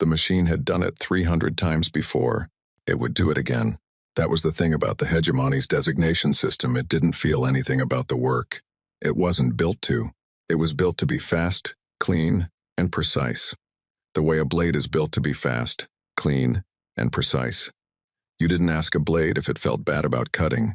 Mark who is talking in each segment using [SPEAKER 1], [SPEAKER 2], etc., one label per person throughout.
[SPEAKER 1] The machine had done it 300 times before. It would do it again. That was the thing about the hegemony's designation system. It didn't feel anything about the work. It wasn't built to. It was built to be fast, clean, and precise. The way a blade is built to be fast, clean, and precise. You didn't ask a blade if it felt bad about cutting.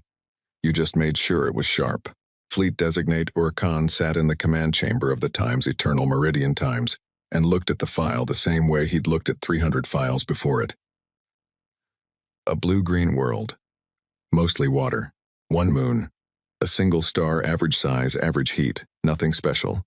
[SPEAKER 1] You just made sure it was sharp. Fleet Designate Urkan sat in the command chamber of the Time's Eternal Meridian Times and looked at the file the same way he'd looked at 300 files before it. A blue-green world. Mostly water. One moon. A single star, average size, average heat, nothing special.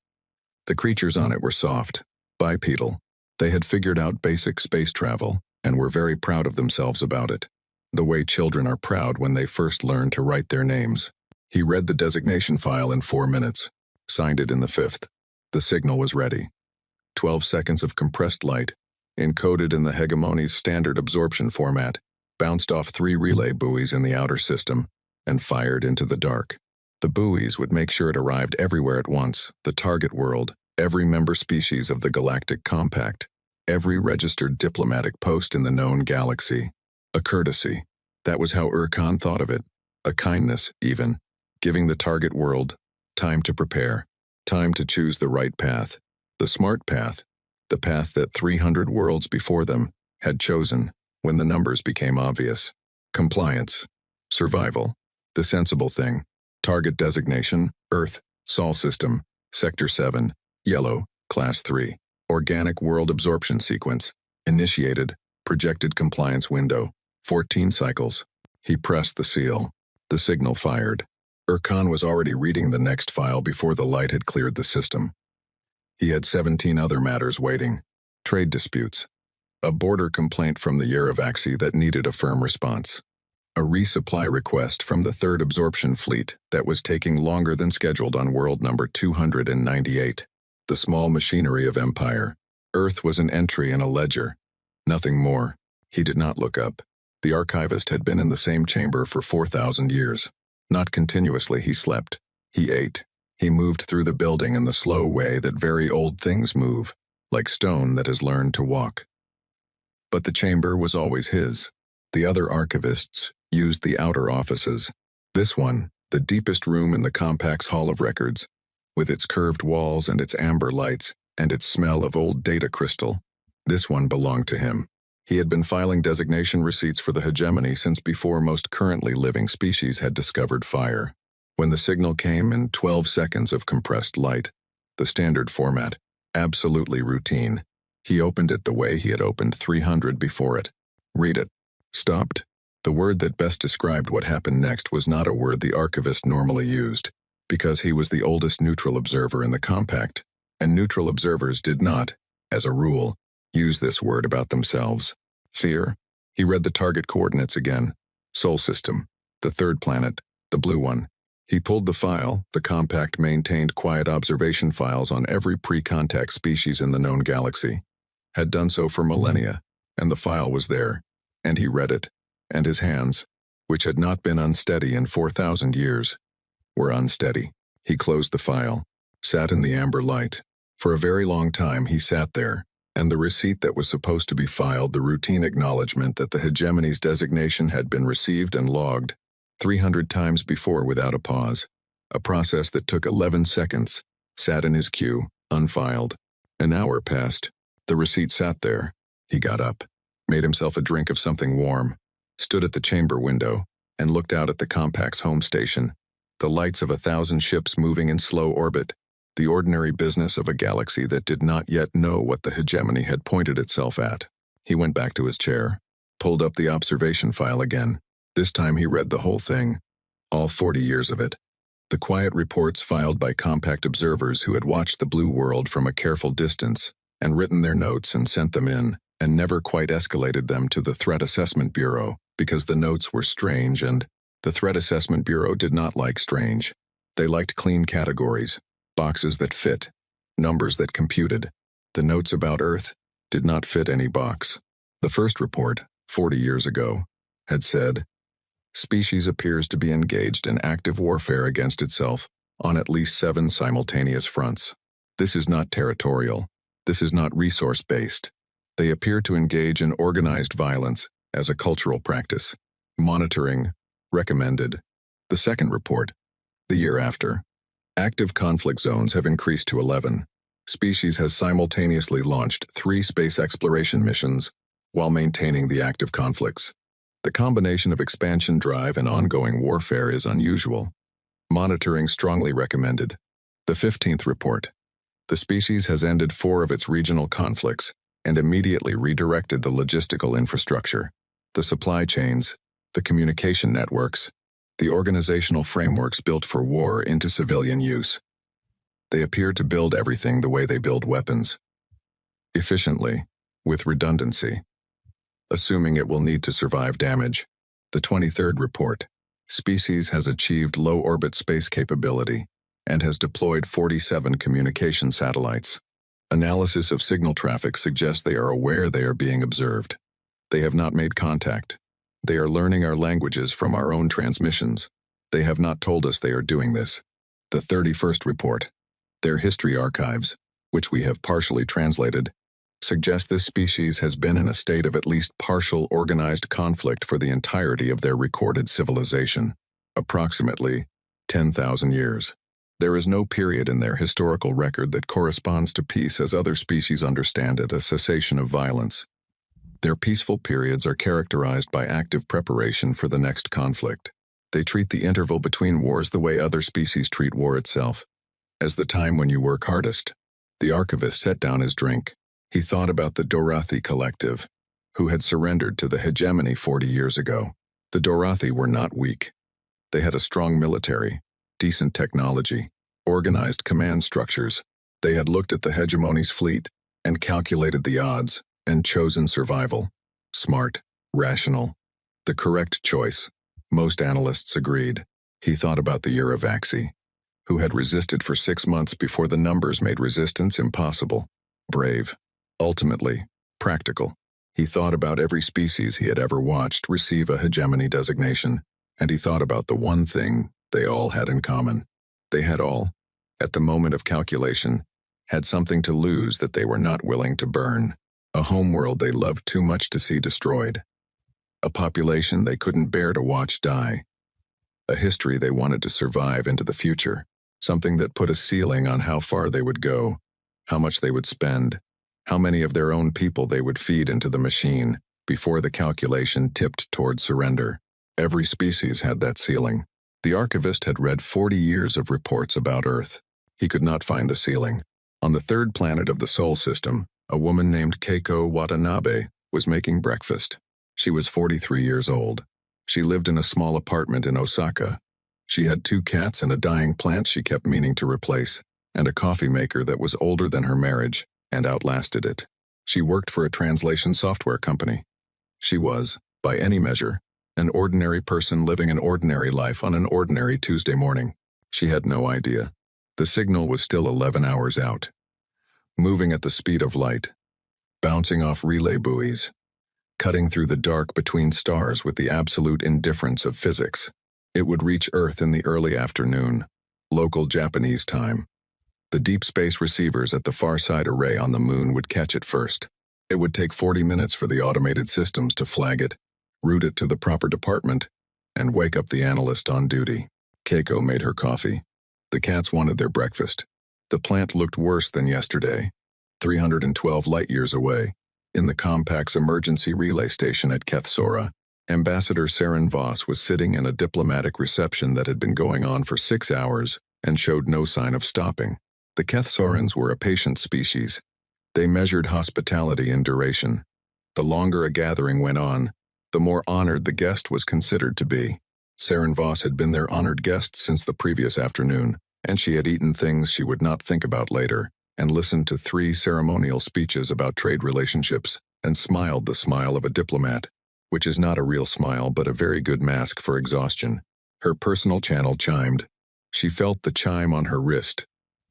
[SPEAKER 1] The creatures on it were soft, bipedal. They had figured out basic space travel and were very proud of themselves about it. The way children are proud when they first learn to write their names. He read the designation file in 4 minutes, signed it in the 5th. The signal was ready. 12 seconds of compressed light, encoded in the hegemony's standard absorption format, bounced off 3 relay buoys in the outer system, and fired into the dark. The buoys would make sure it arrived everywhere at once, the target world, every member species of the Galactic Compact, every registered diplomatic post in the known galaxy. A courtesy. That was how Urkan thought of it. A kindness, even. Giving the target world time to prepare, time to choose the right path, the smart path, the path that 300 worlds before them had chosen when the numbers became obvious. Compliance, survival, the sensible thing, target designation, Earth, Sol System, Sector 7, Yellow, Class 3, Organic World Absorption Sequence, initiated, projected compliance window, 14 cycles. He pressed the seal. The signal fired. Urkan was already reading the next file before the light had cleared the system. He had 17 other matters waiting. Trade disputes. A border complaint from the Yeravaxi that needed a firm response. A resupply request from the 3rd Absorption Fleet that was taking longer than scheduled on world number 298. The small machinery of Empire. Earth was an entry in a ledger. Nothing more. He did not look up. The archivist had been in the same chamber for 4,000 years. Not continuously, he slept. He ate. He moved through the building in the slow way that very old things move, like stone that has learned to walk. But the chamber was always his. The other archivists used the outer offices. This one, the deepest room in the Compact's Hall of Records, with its curved walls and its amber lights and its smell of old data crystal. This one belonged to him. He had been filing designation receipts for the hegemony since before most currently living species had discovered fire. When the signal came in 12 seconds of compressed light, the standard format, absolutely routine, he opened it the way he had opened 300 before it. Read it. Stopped. The word that best described what happened next was not a word the archivist normally used, because he was the oldest neutral observer in the Compact, and neutral observers did not, as a rule, use this word about themselves. Fear. He read the target coordinates again. Sol System. The 3rd planet. The blue one. He pulled the file. The Compact maintained quiet observation files on every pre-contact species in the known galaxy. Had done so for millennia, and the file was there. And he read it. And his hands, which had not been unsteady in 4,000 years, were unsteady. He closed the file. Sat in the amber light. For a very long time he sat there. And the receipt that was supposed to be filed, the routine acknowledgement that the hegemony's designation had been received and logged 300 times before without a pause, a process that took 11 seconds, sat in his queue, unfiled. An hour passed. The receipt sat there. He got up, made himself a drink of something warm, stood at the chamber window, and looked out at the Compact's home station, the lights of 1,000 ships moving in slow orbit, the ordinary business of a galaxy that did not yet know what the hegemony had pointed itself at. He went back to his chair, pulled up the observation file again. This time he read the whole thing, all 40 years of it. The quiet reports filed by Compact observers who had watched the blue world from a careful distance and written their notes and sent them in, and never quite escalated them to the Threat Assessment Bureau because the notes were strange, and the Threat Assessment Bureau did not like strange. They liked clean categories. Boxes that fit, numbers that computed. The notes about Earth did not fit any box. The first report, 40 years ago, had said, "Species appears to be engaged in active warfare against itself on at least 7 simultaneous fronts. This is not territorial. This is not resource-based. They appear to engage in organized violence as a cultural practice. Monitoring recommended. The second report, the year after. Active conflict zones have increased to 11. Species has simultaneously launched 3 space exploration missions while maintaining the active conflicts. The combination of expansion drive and ongoing warfare is unusual. Monitoring strongly recommended. The 15th report. The species has ended 4 of its regional conflicts and immediately redirected the logistical infrastructure, the supply chains, the communication networks, the organizational frameworks built for war into civilian use. They appear to build everything the way they build weapons. Efficiently, with redundancy. Assuming it will need to survive damage. The 23rd report. Species has achieved low-orbit space capability and has deployed 47 communication satellites. Analysis of signal traffic suggests they are aware they are being observed. They have not made contact. They are learning our languages from our own transmissions. They have not told us they are doing this. The 31st report. Their history archives, which we have partially translated, suggest this species has been in a state of at least partial organized conflict for the entirety of their recorded civilization, approximately 10,000 years. There is no period in their historical record that corresponds to peace as other species understand it, a cessation of violence. Their peaceful periods are characterized by active preparation for the next conflict. They treat the interval between wars the way other species treat war itself, as the time when you work hardest. The archivist set down his drink. He thought about the Dorathi collective, who had surrendered to the hegemony 40 years ago. The Dorathi were not weak. They had a strong military, decent technology, organized command structures. They had looked at the hegemony's fleet and calculated the odds and chosen survival. Smart, rational, the correct choice. Most analysts agreed. He thought about the Uravaxi, who had resisted for 6 months before the numbers made resistance impossible. Brave. Ultimately, practical. He thought about every species he had ever watched receive a hegemony designation, and he thought about the one thing they all had in common. They had all, at the moment of calculation, had something to lose that they were not willing to burn. A homeworld they loved too much to see destroyed. A population they couldn't bear to watch die. A history they wanted to survive into the future. Something that put a ceiling on how far they would go, how much they would spend, how many of their own people they would feed into the machine before the calculation tipped toward surrender. Every species had that ceiling. The archivist had read 40 years of reports about Earth. He could not find the ceiling. On the 3rd planet of the Sol system, a woman named Keiko Watanabe was making breakfast. She was 43 years old. She lived in a small apartment in Osaka. She had 2 cats and a dying plant she kept meaning to replace, and a coffee maker that was older than her marriage and outlasted it. She worked for a translation software company. She was, by any measure, an ordinary person living an ordinary life on an ordinary Tuesday morning. She had no idea. The signal was still 11 hours out. Moving at the speed of light, bouncing off relay buoys, cutting through the dark between stars with the absolute indifference of physics. It would reach Earth in the early afternoon, local Japanese time. The deep space receivers at the far side array on the moon would catch it first. It would take 40 minutes for the automated systems to flag it, route it to the proper department, and wake up the analyst on duty. Keiko made her coffee. The cats wanted their breakfast. The plant looked worse than yesterday, 312 light-years away, in the Compact's emergency relay station at Kethsora. Ambassador Saren Voss was sitting in a diplomatic reception that had been going on for 6 hours and showed no sign of stopping. The Kethsorans were a patient species. They measured hospitality in duration. The longer a gathering went on, the more honored the guest was considered to be. Saren Voss had been their honored guest since the previous afternoon, and she had eaten things she would not think about later, and listened to 3 ceremonial speeches about trade relationships, and smiled the smile of a diplomat, which is not a real smile but a very good mask for exhaustion. Her personal channel chimed. She felt the chime on her wrist,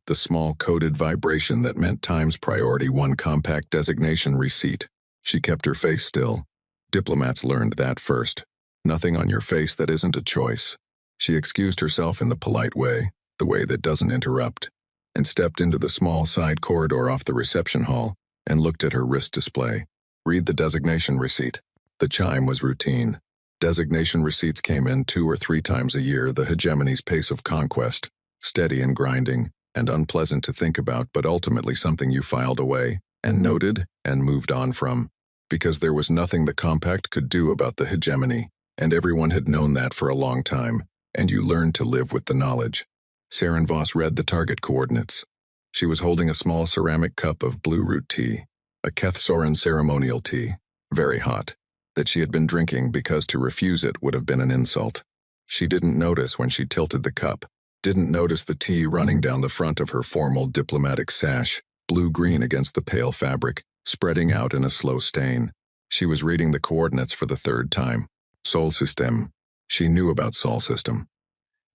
[SPEAKER 1] the small coded vibration that meant Times Priority 1 Compact designation receipt. She kept her face still. Diplomats learned that first. Nothing on your face that isn't a choice. She excused herself in the polite way, the way that doesn't interrupt, and stepped into the small side corridor off the reception hall and looked at her wrist display. Read the designation receipt. The chime was routine. Designation receipts came in 2 or 3 times a year, the hegemony's pace of conquest, steady and grinding, and unpleasant to think about, but ultimately something you filed away, and noted, and moved on from. Because there was nothing the compact could do about the hegemony, and everyone had known that for a long time, and you learned to live with the knowledge. Saren Voss read the target coordinates. She was holding a small ceramic cup of blue root tea, a Kethsoran ceremonial tea, very hot, that she had been drinking because to refuse it would have been an insult. She didn't notice when she tilted the cup, didn't notice the tea running down the front of her formal diplomatic sash, blue-green against the pale fabric, spreading out in a slow stain. She was reading the coordinates for the 3rd time. Sol System. She knew about Sol System.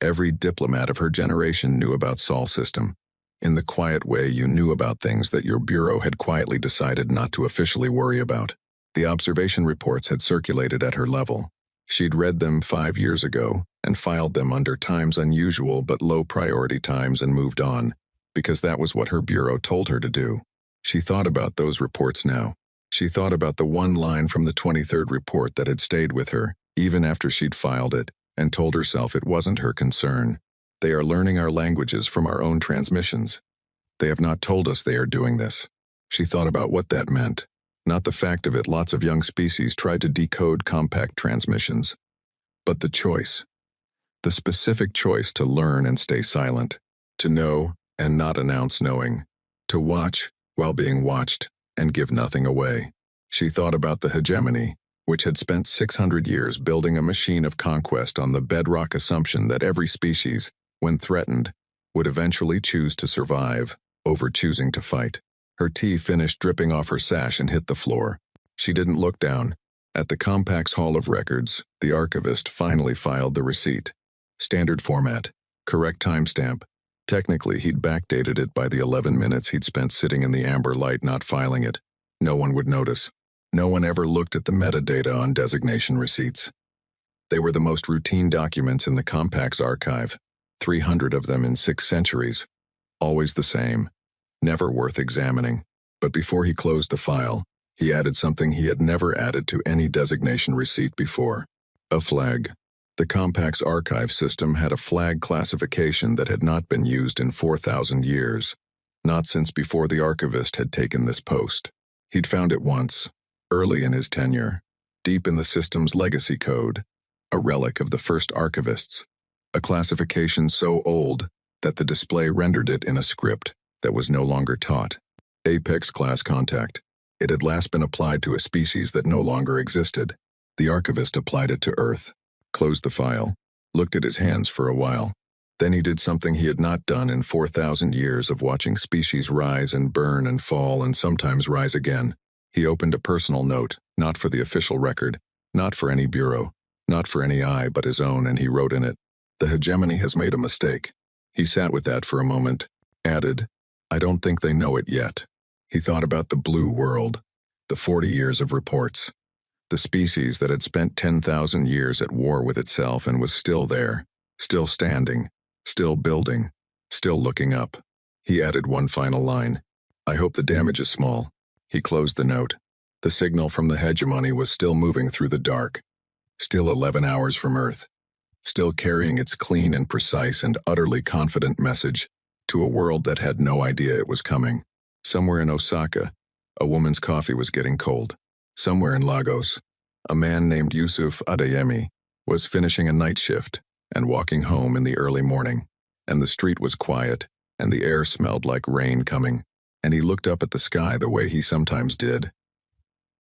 [SPEAKER 1] Every diplomat of her generation knew about Sol System. In the quiet way you knew about things that your bureau had quietly decided not to officially worry about. The observation reports had circulated at her level. She'd read them 5 years ago and filed them under times unusual but low-priority times and moved on, because that was what her bureau told her to do. She thought about those reports now. She thought about the one line from the 23rd report that had stayed with her, even after she'd filed it, and told herself it wasn't her concern. They are learning our languages from our own transmissions. They have not told us they are doing this. She thought about what that meant. Not the fact of it, lots of young species tried to decode compact transmissions. But the choice. The specific choice to learn and stay silent. To know and not announce knowing. To watch while being watched and give nothing away. She thought about the hegemony, which had spent 600 years building a machine of conquest on the bedrock assumption that every species, when threatened, would eventually choose to survive, over choosing to fight. Her tea finished dripping off her sash and hit the floor. She didn't look down. At the Compact's Hall of Records, the archivist finally filed the receipt. Standard format. Correct timestamp. Technically, he'd backdated it by the 11 minutes he'd spent sitting in the amber light not filing it. No one would notice. No one ever looked at the metadata on designation receipts. They were the most routine documents in the Compact's archive. 300 of them in 6 centuries. Always the same. Never worth examining. But before he closed the file, he added something he had never added to any designation receipt before. A flag. The Compact's archive system had a flag classification that had not been used in 4,000 years. Not since before the archivist had taken this post. He'd found it once, early in his tenure, deep in the system's legacy code, a relic of the first archivists. A classification so old that the display rendered it in a script that was no longer taught. Apex class contact. It had last been applied to a species that no longer existed. The archivist applied it to Earth, closed the file, looked at his hands for a while. Then he did something he had not done in 4,000 years of watching species rise and burn and fall and sometimes rise again. He opened a personal note, not for the official record, not for any bureau, not for any eye but his own, and he wrote in it, "The hegemony has made a mistake." He sat with that for a moment, added, "I don't think they know it yet." He thought about the blue world, the 40 years of reports, the species that had spent 10,000 years at war with itself and was still there, still standing, still building, still looking up. He added one final line, "I hope the damage is small." He closed the note. The signal from the hegemony was still moving through the dark, still 11 hours from Earth, still carrying its clean and precise and utterly confident message to a world that had no idea it was coming. Somewhere in Osaka, a woman's coffee was getting cold. Somewhere in Lagos, a man named Yusuf Adeyemi was finishing a night shift and walking home in the early morning, and the street was quiet, and the air smelled like rain coming, and he looked up at the sky the way he sometimes did.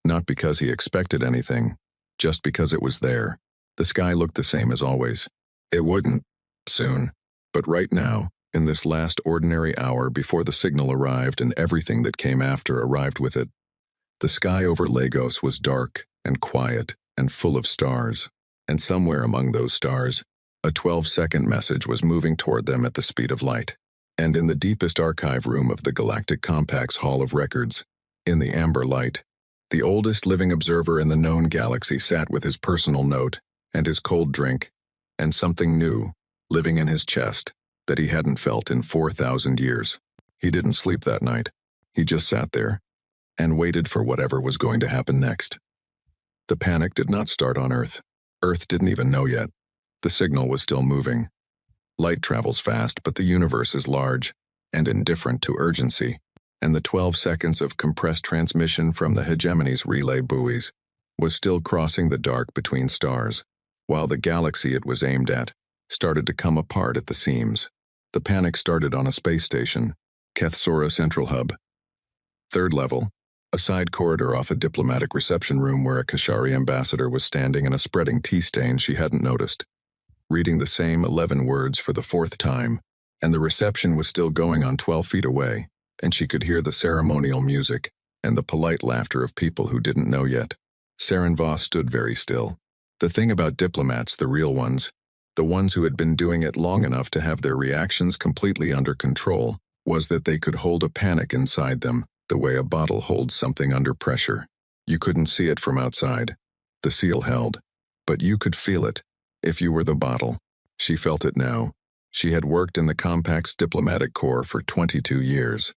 [SPEAKER 1] Not because he expected anything, just because it was there. The sky looked the same as always. It wouldn't, soon. But right now, in this last ordinary hour before the signal arrived and everything that came after arrived with it, the sky over Lagos was dark and quiet and full of stars, and somewhere among those stars, a 12-second message was moving toward them at the speed of light. And in the deepest archive room of the Galactic Compact's Hall of Records, in the amber light, the oldest living observer in the known galaxy sat with his personal note and his cold drink, and something new, living in his chest, that he hadn't felt in 4,000 years. He didn't sleep that night. He just sat there, and waited for whatever was going to happen next. The panic did not start on Earth. Earth didn't even know yet. The signal was still moving. Light travels fast, but the universe is large and indifferent to urgency, and the 12 seconds of compressed transmission from the hegemony's relay buoys was still crossing the dark between stars, while the galaxy it was aimed at started to come apart at the seams. The panic started on a space station, Kethsora Central Hub. Third level, a side corridor off a diplomatic reception room where a Kashari ambassador was standing in a spreading tea stain she hadn't noticed, reading the same 11 words for the fourth time, and the reception was still going on 12 feet away, and she could hear the ceremonial music and the polite laughter of people who didn't know yet. Saren Voss stood very still. The thing about diplomats, the real ones, the ones who had been doing it long enough to have their reactions completely under control, was that they could hold a panic inside them the way a bottle holds something under pressure. You couldn't see it from outside. The seal held. But you could feel it, if you were the bottle. She felt it now. She had worked in the Compact's diplomatic corps for 22 years.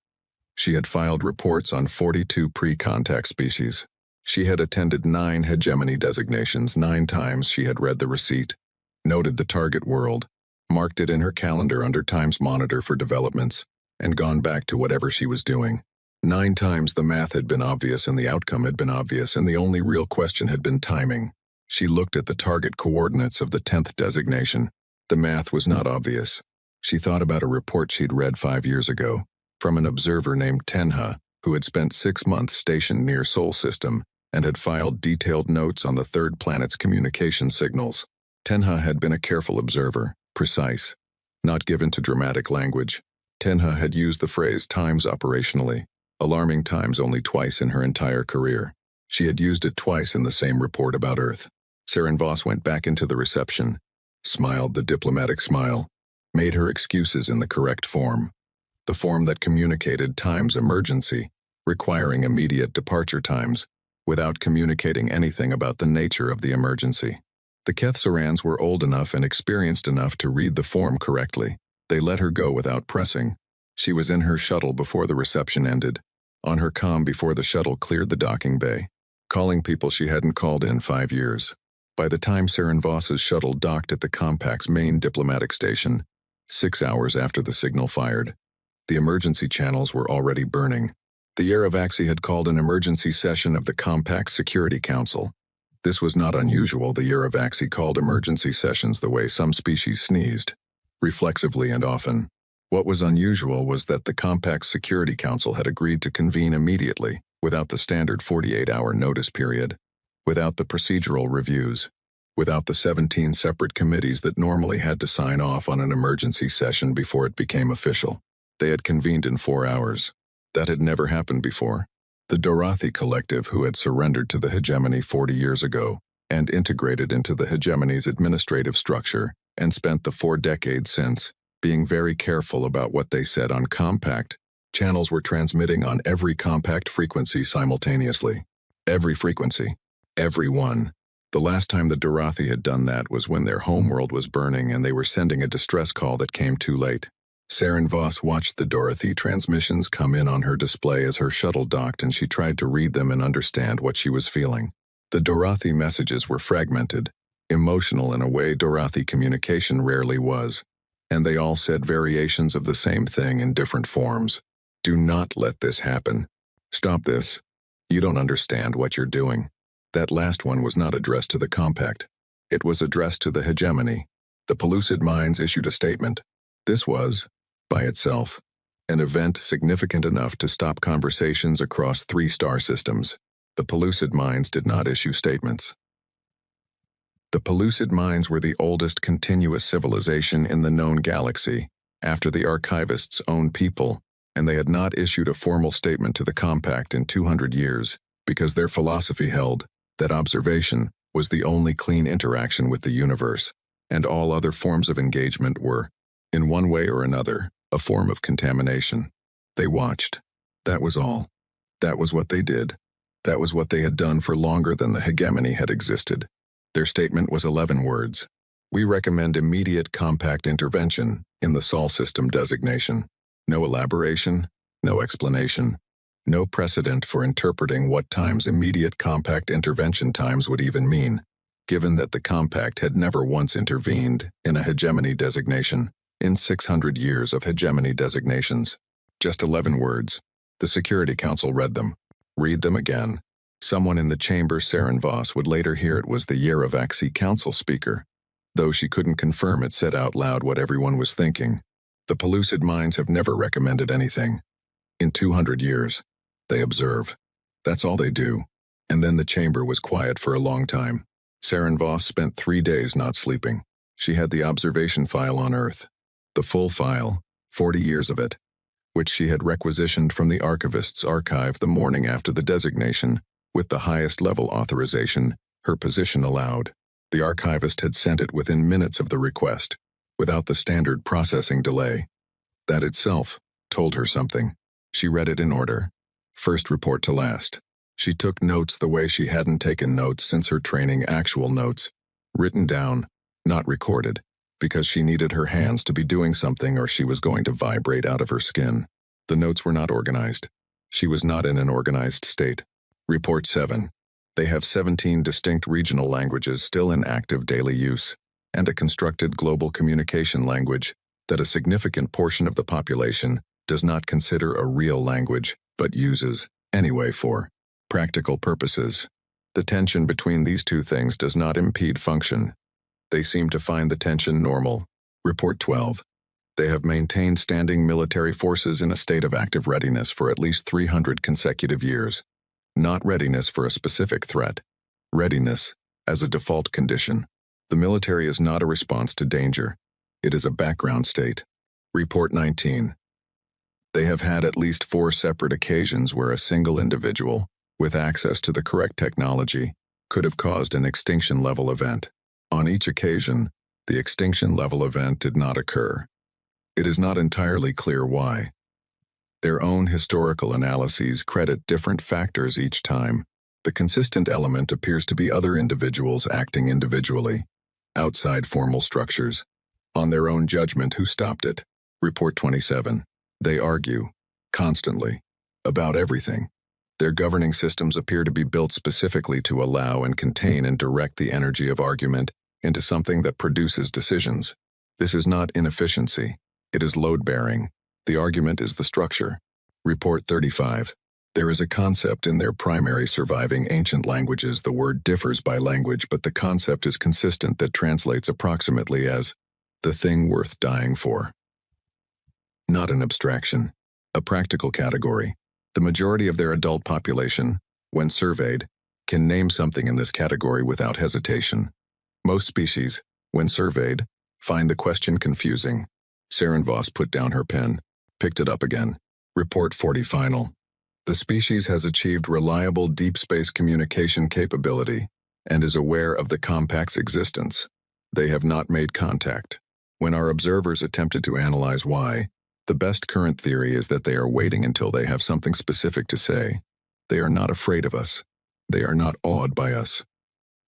[SPEAKER 1] She had filed reports on 42 pre-contact species. She had attended 9 hegemony designations. 9 times she had read the receipt, noted the target world, marked it in her calendar under Time's monitor for developments, and gone back to whatever she was doing. 9 times the math had been obvious and the outcome had been obvious, and the only real question had been timing. She looked at the target coordinates of the 10th designation. The math was not obvious. She thought about a report she'd read 5 years ago, from an observer named Tenha, who had spent 6 months stationed near Sol System and had filed detailed notes on the third planet's communication signals. Tenha had been a careful observer, precise, not given to dramatic language. Tenha had used the phrase times operationally, alarming times only twice in her entire career. She had used it twice in the same report about Earth. Saren Voss went back into the reception, smiled the diplomatic smile, made her excuses in the correct form. The form that communicated time's emergency, requiring immediate departure times, without communicating anything about the nature of the emergency. The Kethsorans were old enough and experienced enough to read the form correctly. They let her go without pressing. She was in her shuttle before the reception ended, on her comm before the shuttle cleared the docking bay, calling people she hadn't called in 5 years. By the time Saren Voss's shuttle docked at the Compact's main diplomatic station, 6 hours after the signal fired, the emergency channels were already burning. The Yeravaxi had called an emergency session of the Compact Security Council. This was not unusual. The Yeravaxi called emergency sessions the way some species sneezed, reflexively and often. What was unusual was that the Compact Security Council had agreed to convene immediately, without the standard 48-hour notice period, without the procedural reviews, without the 17 separate committees that normally had to sign off on an emergency session before it became official. They had convened in 4 hours. That had never happened before. The Dorathi Collective, who had surrendered to the hegemony 40 years ago and integrated into the hegemony's administrative structure and spent the 4 decades since being very careful about what they said on Compact, channels were transmitting on every Compact frequency simultaneously. Every frequency. Every one. The last time the Dorathi had done that was when their homeworld was burning and they were sending a distress call that came too late. Saren Voss watched the Dorathi transmissions come in on her display as her shuttle docked, and she tried to read them and understand what she was feeling. The Dorathi messages were fragmented, emotional in a way Dorathi communication rarely was, and they all said variations of the same thing in different forms. Do not let this happen. Stop this. You don't understand what you're doing. That last one was not addressed to the Compact. It was addressed to the hegemony. The Pellucid Minds issued a statement. This was, by itself, an event significant enough to stop conversations across 3 star systems. The Pellucid Minds did not issue statements. The Pellucid Minds were the oldest continuous civilization in the known galaxy, after the Archivists' own people, and they had not issued a formal statement to the Compact in 200 years, because their philosophy held that observation was the only clean interaction with the universe, and all other forms of engagement were, in one way or another, a form of contamination. They watched. That was all. That was what they did. That was what they had done for longer than the hegemony had existed. Their statement was 11 words. We recommend immediate Compact intervention in the Sol System designation. No elaboration, no explanation. No precedent for interpreting what times immediate compact intervention times would even mean, given that the compact had never once intervened in a hegemony designation in 600 years of hegemony designations. Just 11 words. The Security Council read them. Read them again. Someone in the chamber, Saren Voss, would later hear it was the Yerevaxi council speaker, though she couldn't confirm it said out loud what everyone was thinking. The pellucid minds have never recommended anything. In 200 years, they observe. That's all they do. And then the chamber was quiet for a long time. Saren Voss spent 3 days not sleeping. She had the observation file on Earth. The full file, 40 years of it, which she had requisitioned from the archivist's archive the morning after the designation, with the highest level authorization her position allowed. The archivist had sent it within minutes of the request, without the standard processing delay. That itself told her something. She read it in order, first report to last. She took notes the way she hadn't taken notes since her training, actual notes, written down, not recorded, because she needed her hands to be doing something or she was going to vibrate out of her skin. The notes were not organized. She was not in an organized state. Report 7. They have 17 distinct regional languages still in active daily use, and a constructed global communication language that a significant portion of the population does not consider a real language, but uses, anyway, for practical purposes. The tension between these two things does not impede function. They seem to find the tension normal. Report 12. They have maintained standing military forces in a state of active readiness for at least 300 consecutive years. Not readiness for a specific threat. Readiness as a default condition. The military is not a response to danger. It is a background state. Report 19. They have had at least 4 separate occasions where a single individual, with access to the correct technology, could have caused an extinction-level event. On each occasion, the extinction-level event did not occur. It is not entirely clear why. Their own historical analyses credit different factors each time. The consistent element appears to be other individuals acting individually, outside formal structures, on their own judgment who stopped it. Report 27. They argue, constantly, about everything. Their governing systems appear to be built specifically to allow and contain and direct the energy of argument into something that produces decisions. This is not inefficiency. It is load-bearing. The argument is the structure. Report 35. There is a concept in their primary surviving ancient languages. The word differs by language, but the concept is consistent that translates approximately as the thing worth dying for. Not an abstraction. A practical category. The majority of their adult population, when surveyed, can name something in this category without hesitation. Most species, when surveyed, find the question confusing. Saren Voss put down her pen, picked it up again. Report 40 final. The species has achieved reliable deep space communication capability and is aware of the compact's existence. They have not made contact. When our observers attempted to analyze why, the best current theory is that they are waiting until they have something specific to say. They are not afraid of us. They are not awed by us.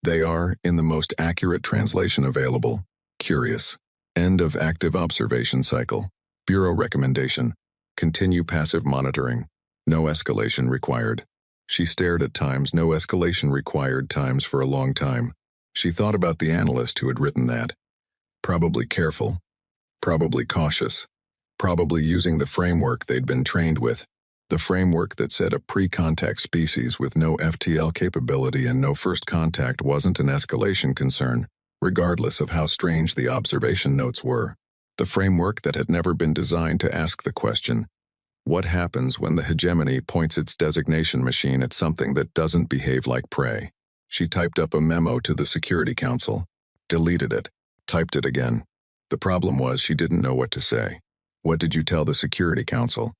[SPEAKER 1] They are, in the most accurate translation available, curious. End of active observation cycle. Bureau recommendation. Continue passive monitoring. No escalation required. She stared at times no escalation required times for a long time. She thought about the analyst who had written that. Probably careful. Probably cautious. Probably using the framework they'd been trained with. The framework that said a pre-contact species with no FTL capability and no first contact wasn't an escalation concern, regardless of how strange the observation notes were. The framework that had never been designed to ask the question, what happens when the hegemony points its designation machine at something that doesn't behave like prey? She typed up a memo to the Security Council, deleted it, typed it again. The problem was she didn't know what to say. What did you tell the Security Council?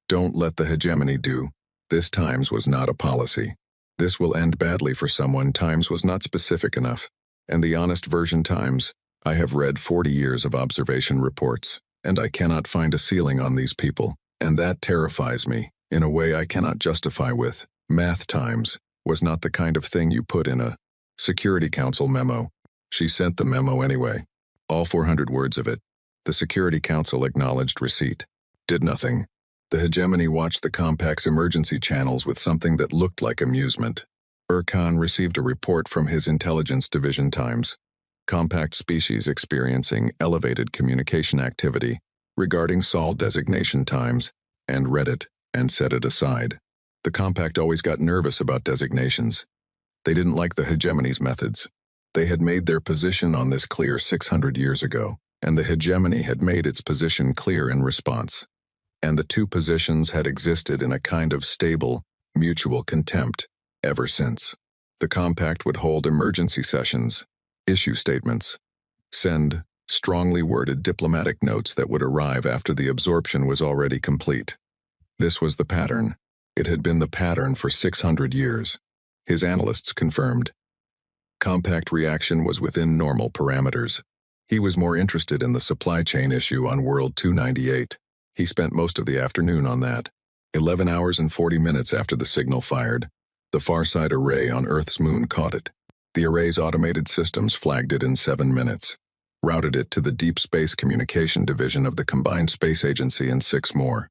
[SPEAKER 1] Don't let the hegemony do. This times was not a policy. This will end badly for someone. Times was not specific enough. And the honest version times, I have read 40 years of observation reports, and I cannot find a ceiling on these people, and that terrifies me, in a way I cannot justify with. Math times was not the kind of thing you put in a Security Council memo. She sent the memo anyway. All 400 words of it. The Security Council acknowledged receipt. Did nothing. The hegemony watched the compact's emergency channels with something that looked like amusement. Erkan received a report from his intelligence division times. Compact species experiencing elevated communication activity regarding Sol designation times, and read it and set it aside. The compact always got nervous about designations. They didn't like the hegemony's methods. They had made their position on this clear 600 years ago, and the hegemony had made its position clear in response. And the two positions had existed in a kind of stable, mutual contempt ever since. The compact would hold emergency sessions, issue statements, send strongly worded diplomatic notes that would arrive after the absorption was already complete. This was the pattern. It had been the pattern for 600 years. His analysts confirmed. Compact reaction was within normal parameters. He was more interested in the supply chain issue on World 298. He spent most of the afternoon on that. 11 hours and 40 minutes after the signal fired, the Farside array on Earth's moon caught it. The array's automated systems flagged it in 7 minutes, routed it to the Deep Space Communication Division of the Combined Space Agency in 6 more.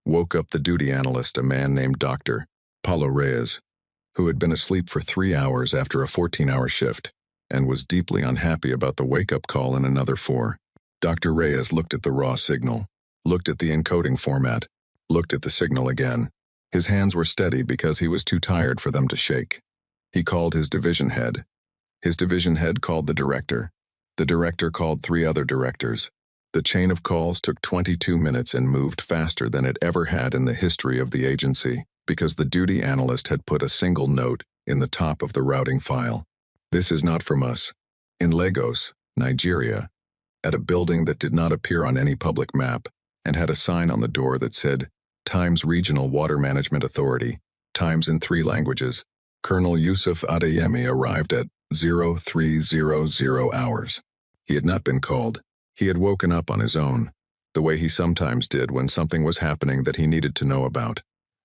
[SPEAKER 1] Woke up the duty analyst, a man named Dr. Paulo Reyes, who had been asleep for 3 hours after a 14-hour shift, and was deeply unhappy about the wake-up call in another 4. Dr. Reyes looked at the raw signal, looked at the encoding format, looked at the signal again. His hands were steady because he was too tired for them to shake. He called his division head. His division head called the director. The director called 3 other directors. The chain of calls took 22 minutes and moved faster than it ever had in the history of the agency, because the duty analyst had put a single note in the top of the routing file. This is not from us. In Lagos, Nigeria, at a building that did not appear on any public map, and had a sign on the door that said, Times Regional Water Management Authority, Times in 3 languages. Colonel Yusuf Adeyemi arrived at 0300 hours. He had not been called. He had woken up on his own, the way he sometimes did when something was happening that he needed to know about.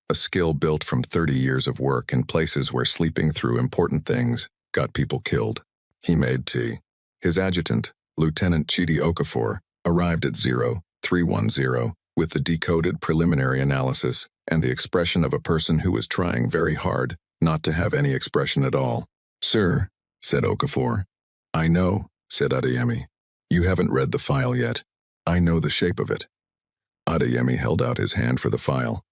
[SPEAKER 1] A skill built from 30 years of work in places where sleeping through important things got people killed. He made tea. His adjutant, Lieutenant Chidi Okafor, arrived at 0310 with the decoded preliminary analysis and the expression of a person who was trying very hard not to have any expression at all. Sir, said Okafor. I know, said Adeyemi. You haven't read the file yet. I know the shape of it. Adeyemi held out his hand for the file.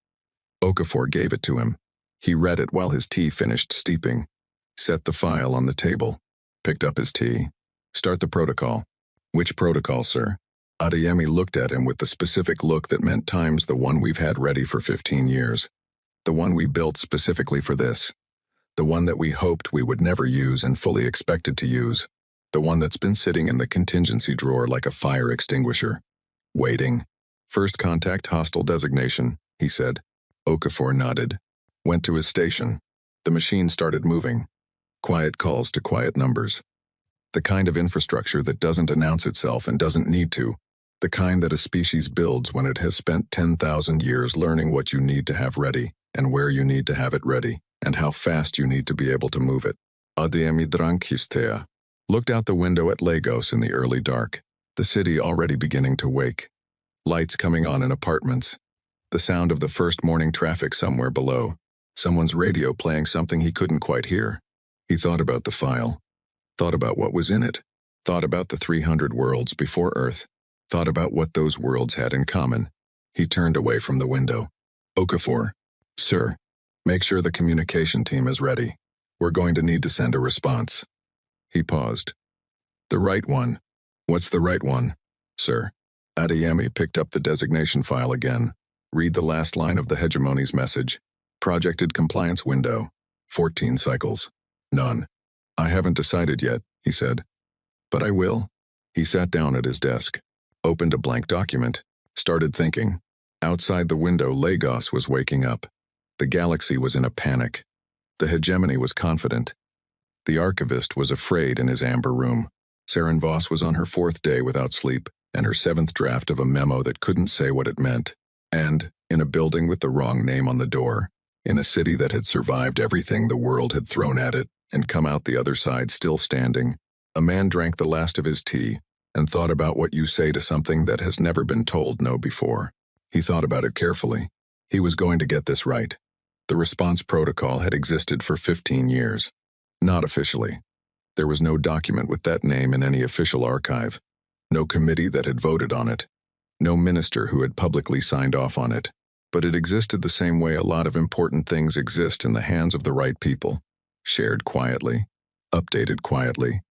[SPEAKER 1] Okafor gave it to him. He read it while his tea finished steeping, set the file on the table, picked up his tea. Start the protocol. Which protocol, sir? Adeyemi looked at him with the specific look that meant times the one we've had ready for 15 years. The one we built specifically for this. The one that we hoped we would never use and fully expected to use. The one that's been sitting in the contingency drawer like a fire extinguisher. Waiting. First contact hostile designation, he said. Okafor nodded. Went to his station. The machine started moving. Quiet calls to quiet numbers. The kind of infrastructure that doesn't announce itself and doesn't need to. The kind that a species builds when it has spent 10,000 years learning what you need to have ready, and where you need to have it ready, and how fast you need to be able to move it. Adeyemi drank his tea. Looked out the window at Lagos in the early dark, the city already beginning to wake. Lights coming on in apartments. The sound of the first morning traffic somewhere below. Someone's radio playing something he couldn't quite hear. He thought about the file. Thought about what was in it. Thought about the 300 worlds before Earth. Thought about what those worlds had in common. He turned away from the window. Okafor. Sir, make sure the communication team is ready. We're going to need to send a response. He paused. The right one. What's the right one, sir? Adeyemi picked up the designation file again. Read the last line of the hegemony's message. Projected compliance window. 14 cycles. None. I haven't decided yet, he said. But I will. He sat down at his desk, opened a blank document, started thinking. Outside the window, Lagos was waking up. The galaxy was in a panic. The hegemony was confident. The archivist was afraid in his amber room. Saren Voss was on her 4th day without sleep, and her 7th draft of a memo that couldn't say what it meant. And, in a building with the wrong name on the door, in a city that had survived everything the world had thrown at it, and come out the other side still standing, a man drank the last of his tea, and thought about what you say to something that has never been told no before. He thought about it carefully. He was going to get this right. The response protocol had existed for 15 years. Not officially. There was no document with that name in any official archive. No committee that had voted on it. No minister who had publicly signed off on it. But it existed the same way a lot of important things exist in the hands of the right people. Shared quietly. Updated quietly.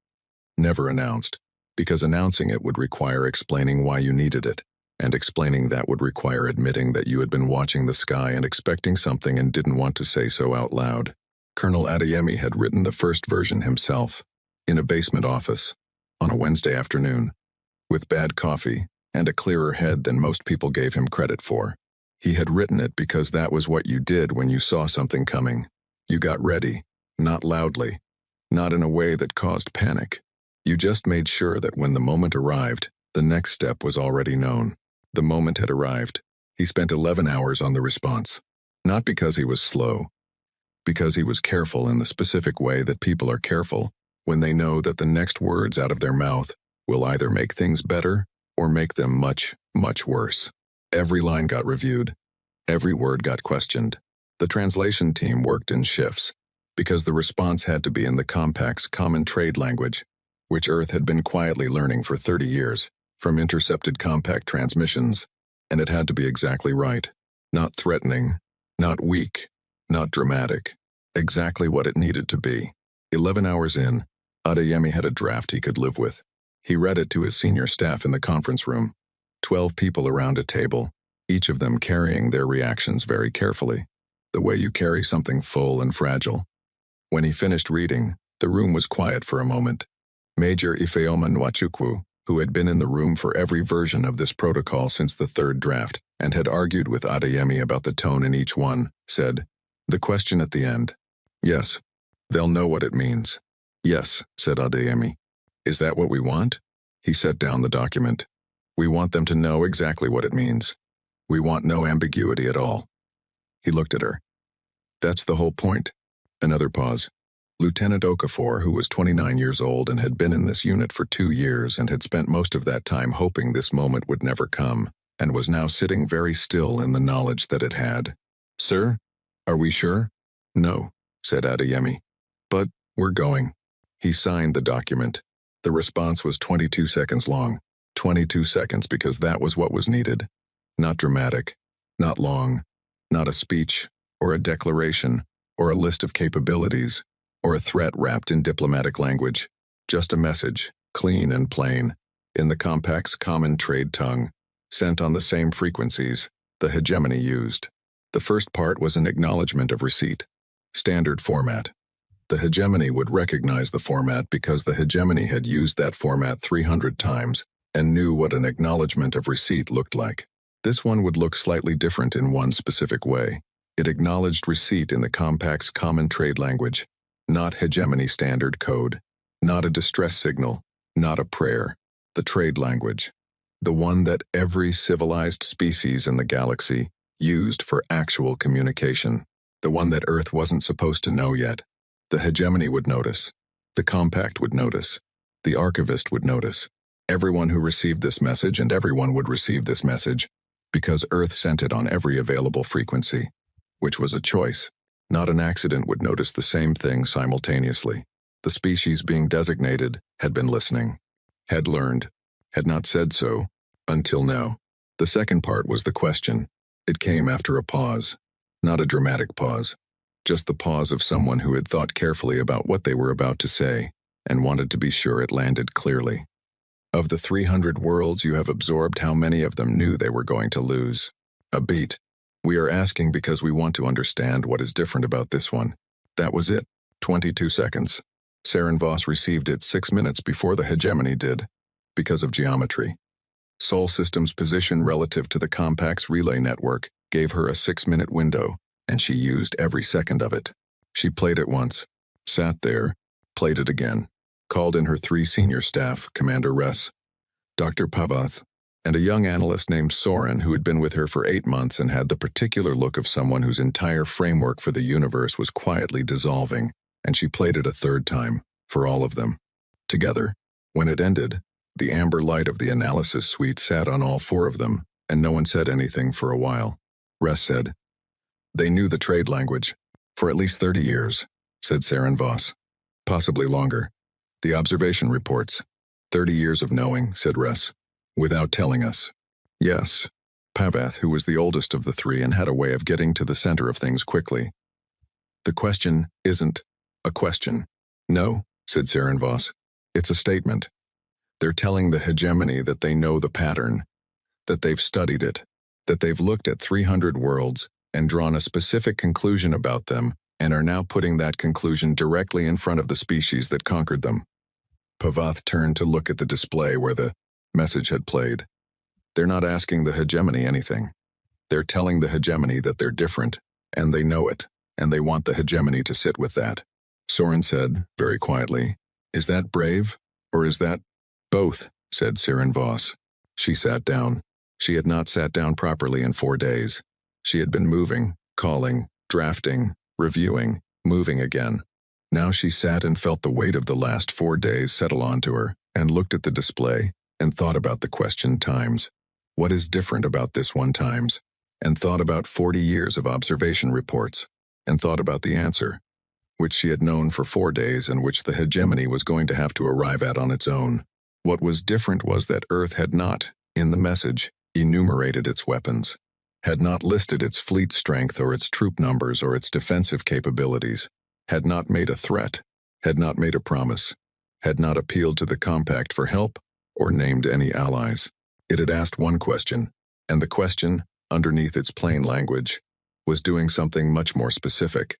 [SPEAKER 1] Never announced, because announcing it would require explaining why you needed it, and explaining that would require admitting that you had been watching the sky and expecting something and didn't want to say so out loud. Colonel Adeyemi had written the first version himself, in a basement office, on a Wednesday afternoon, with bad coffee and a clearer head than most people gave him credit for. He had written it because that was what you did when you saw something coming. You got ready, not loudly, not in a way that caused panic. You just made sure that when the moment arrived, the next step was already known. The moment had arrived. He spent 11 hours on the response. Not because he was slow, because he was careful in the specific way that people are careful when they know that the next words out of their mouth will either make things better or make them much, much worse. Every line got reviewed. Every word got questioned. The translation team worked in shifts, because the response had to be in the Compact's common trade language, which Earth had been quietly learning for 30 years, from intercepted Compact transmissions, and it had to be exactly right. Not threatening, not weak, not dramatic. Exactly what it needed to be. 11 hours in, Adeyemi had a draft he could live with. He read it to his senior staff in the conference room. 12 people around a table, each of them carrying their reactions very carefully, the way you carry something full and fragile. When he finished reading, the room was quiet for a moment. Major Ifeoma Nwachukwu, who had been in the room for every version of this protocol since the third draft and had argued with Adeyemi about the tone in each one, said, "The question at the end. Yes. They'll know what it means." "Yes," said Adeyemi. "Is that what we want?" He set down the document. "We want them to know exactly what it means. We want no ambiguity at all." He looked at her. "That's the whole point." Another pause. Lieutenant Okafor, who was 29 years old and had been in this unit for 2 years and had spent most of that time hoping this moment would never come, and was now sitting very still in the knowledge that it had. "Sir, are we sure?" "No," said Adeyemi. "But we're going." He signed the document. The response was 22 seconds long. 22 seconds because that was what was needed. Not dramatic, not long, not a speech, or a declaration, or a list of capabilities, or a threat wrapped in diplomatic language. Just a message, clean and plain, in the Compact's common trade tongue, sent on the same frequencies the hegemony used. The first part was an acknowledgement of receipt. Standard format. The hegemony would recognize the format because the hegemony had used that format 300 times and knew what an acknowledgement of receipt looked like. This one would look slightly different in one specific way. It acknowledged receipt in the Compact's common trade language, not hegemony standard code, not a distress signal, not a prayer. The trade language. The one that every civilized species in the galaxy used for actual communication. The one that Earth wasn't supposed to know yet. The hegemony would notice. The Compact would notice. The archivist would notice. Everyone who received this message and everyone would receive this message, because Earth sent it on every available frequency, which was a choice. Not an accident would notice the same thing simultaneously. The species being designated had been listening, had learned, had not said so, until now. The second part was the question. It came after a pause, not a dramatic pause, just the pause of someone who had thought carefully about what they were about to say and wanted to be sure it landed clearly. Of the 300 worlds you have absorbed, how many of them knew they were going to lose? A beat. We are asking because we want to understand what is different about this one. That was it. 22 seconds. Saren Voss received it 6 minutes before the hegemony did, because of geometry. Sol System's position relative to the Compact's relay network gave her a 6-minute window, and she used every second of it. She played it once, sat there, played it again, called in her 3 senior staff, Commander Ress, Dr. Pavath, and a young analyst named Soren who had been with her for 8 months and had the particular look of someone whose entire framework for the universe was quietly dissolving, and she played it a 3rd time, for all of them. Together, when it ended, the amber light of the analysis suite sat on all 4 of them, and no one said anything for a while. Ress said, "They knew the trade language. For at least 30 years, said Saren Voss. Possibly longer. The observation reports. 30 years of knowing, said Ress. Without telling us. Yes. Pavath, who was the oldest of the three and had a way of getting to the center of things quickly. The question isn't a question. No, said Saren Voss. It's a statement. They're telling the hegemony that they know the pattern, that they've studied it, that they've looked at 300 worlds and drawn a specific conclusion about them and are now putting that conclusion directly in front of the species that conquered them. Pavath turned to look at the display where the message had played. They're not asking the hegemony anything. They're telling the hegemony that they're different, and they know it, and they want the hegemony to sit with that. Soren said, very quietly, "Is that brave, or is that—" "Both," said Saren Voss. She sat down. She had not sat down properly in 4 days. She had been moving, calling, drafting, reviewing, moving again. Now she sat and felt the weight of the last 4 days settle onto her, and looked at the display, and thought about the question times. What is different about this one times? And thought about 40 years of observation reports, and thought about the answer, which she had known for 4 days and which the hegemony was going to have to arrive at on its own. What was different was that Earth had not, in the message, enumerated its weapons, had not listed its fleet strength or its troop numbers or its defensive capabilities, had not made a threat, had not made a promise, had not appealed to the compact for help or named any allies. It had asked one question, and the question, underneath its plain language, was doing something much more specific.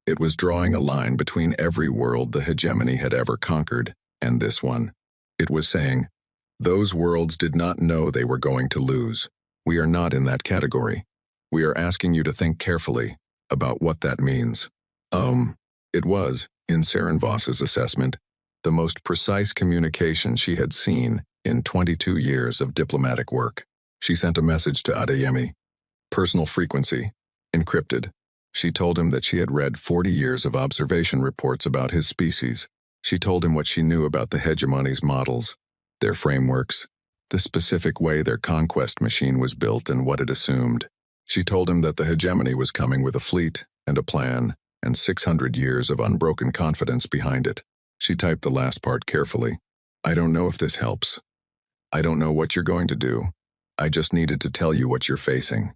[SPEAKER 1] It was drawing a line between every world the hegemony had ever conquered and this one. It was saying, those worlds did not know they were going to lose. We are not in that category. We are asking you to think carefully about what that means. It was, in Saren Voss's assessment, the most precise communication she had seen in 22 years of diplomatic work. She sent a message to Adeyemi. Personal frequency, encrypted. She told him that she had read 40 years of observation reports about his species. She told him what she knew about the hegemony's models, their frameworks, the specific way their conquest machine was built and what it assumed. She told him that the hegemony was coming with a fleet and a plan and 600 years of unbroken confidence behind it. She typed the last part carefully. I don't know if this helps. I don't know what you're going to do. I just needed to tell you what you're facing.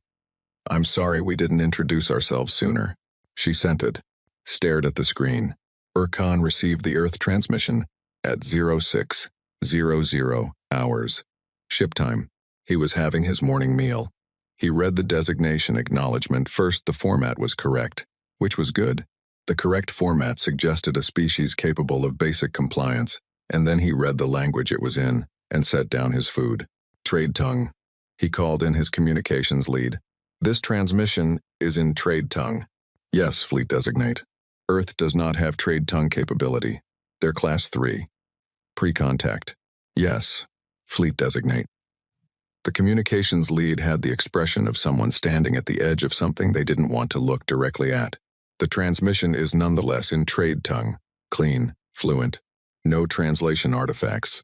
[SPEAKER 1] I'm sorry we didn't introduce ourselves sooner. She sent it, stared at the screen. Urkan received the Earth transmission at 0600 hours. Ship time. He was having his morning meal. He read the designation acknowledgement. First, the format was correct, which was good. The correct format suggested a species capable of basic compliance, and then he read the language it was in and set down his food. Trade tongue. He called in his communications lead. This transmission is in trade tongue. Yes, fleet designate. Earth does not have trade tongue capability. They're class 3. Pre-contact. Yes, fleet designate. The communications lead had the expression of someone standing at the edge of something they didn't want to look directly at. The transmission is nonetheless in trade tongue, clean, fluent, no translation artifacts.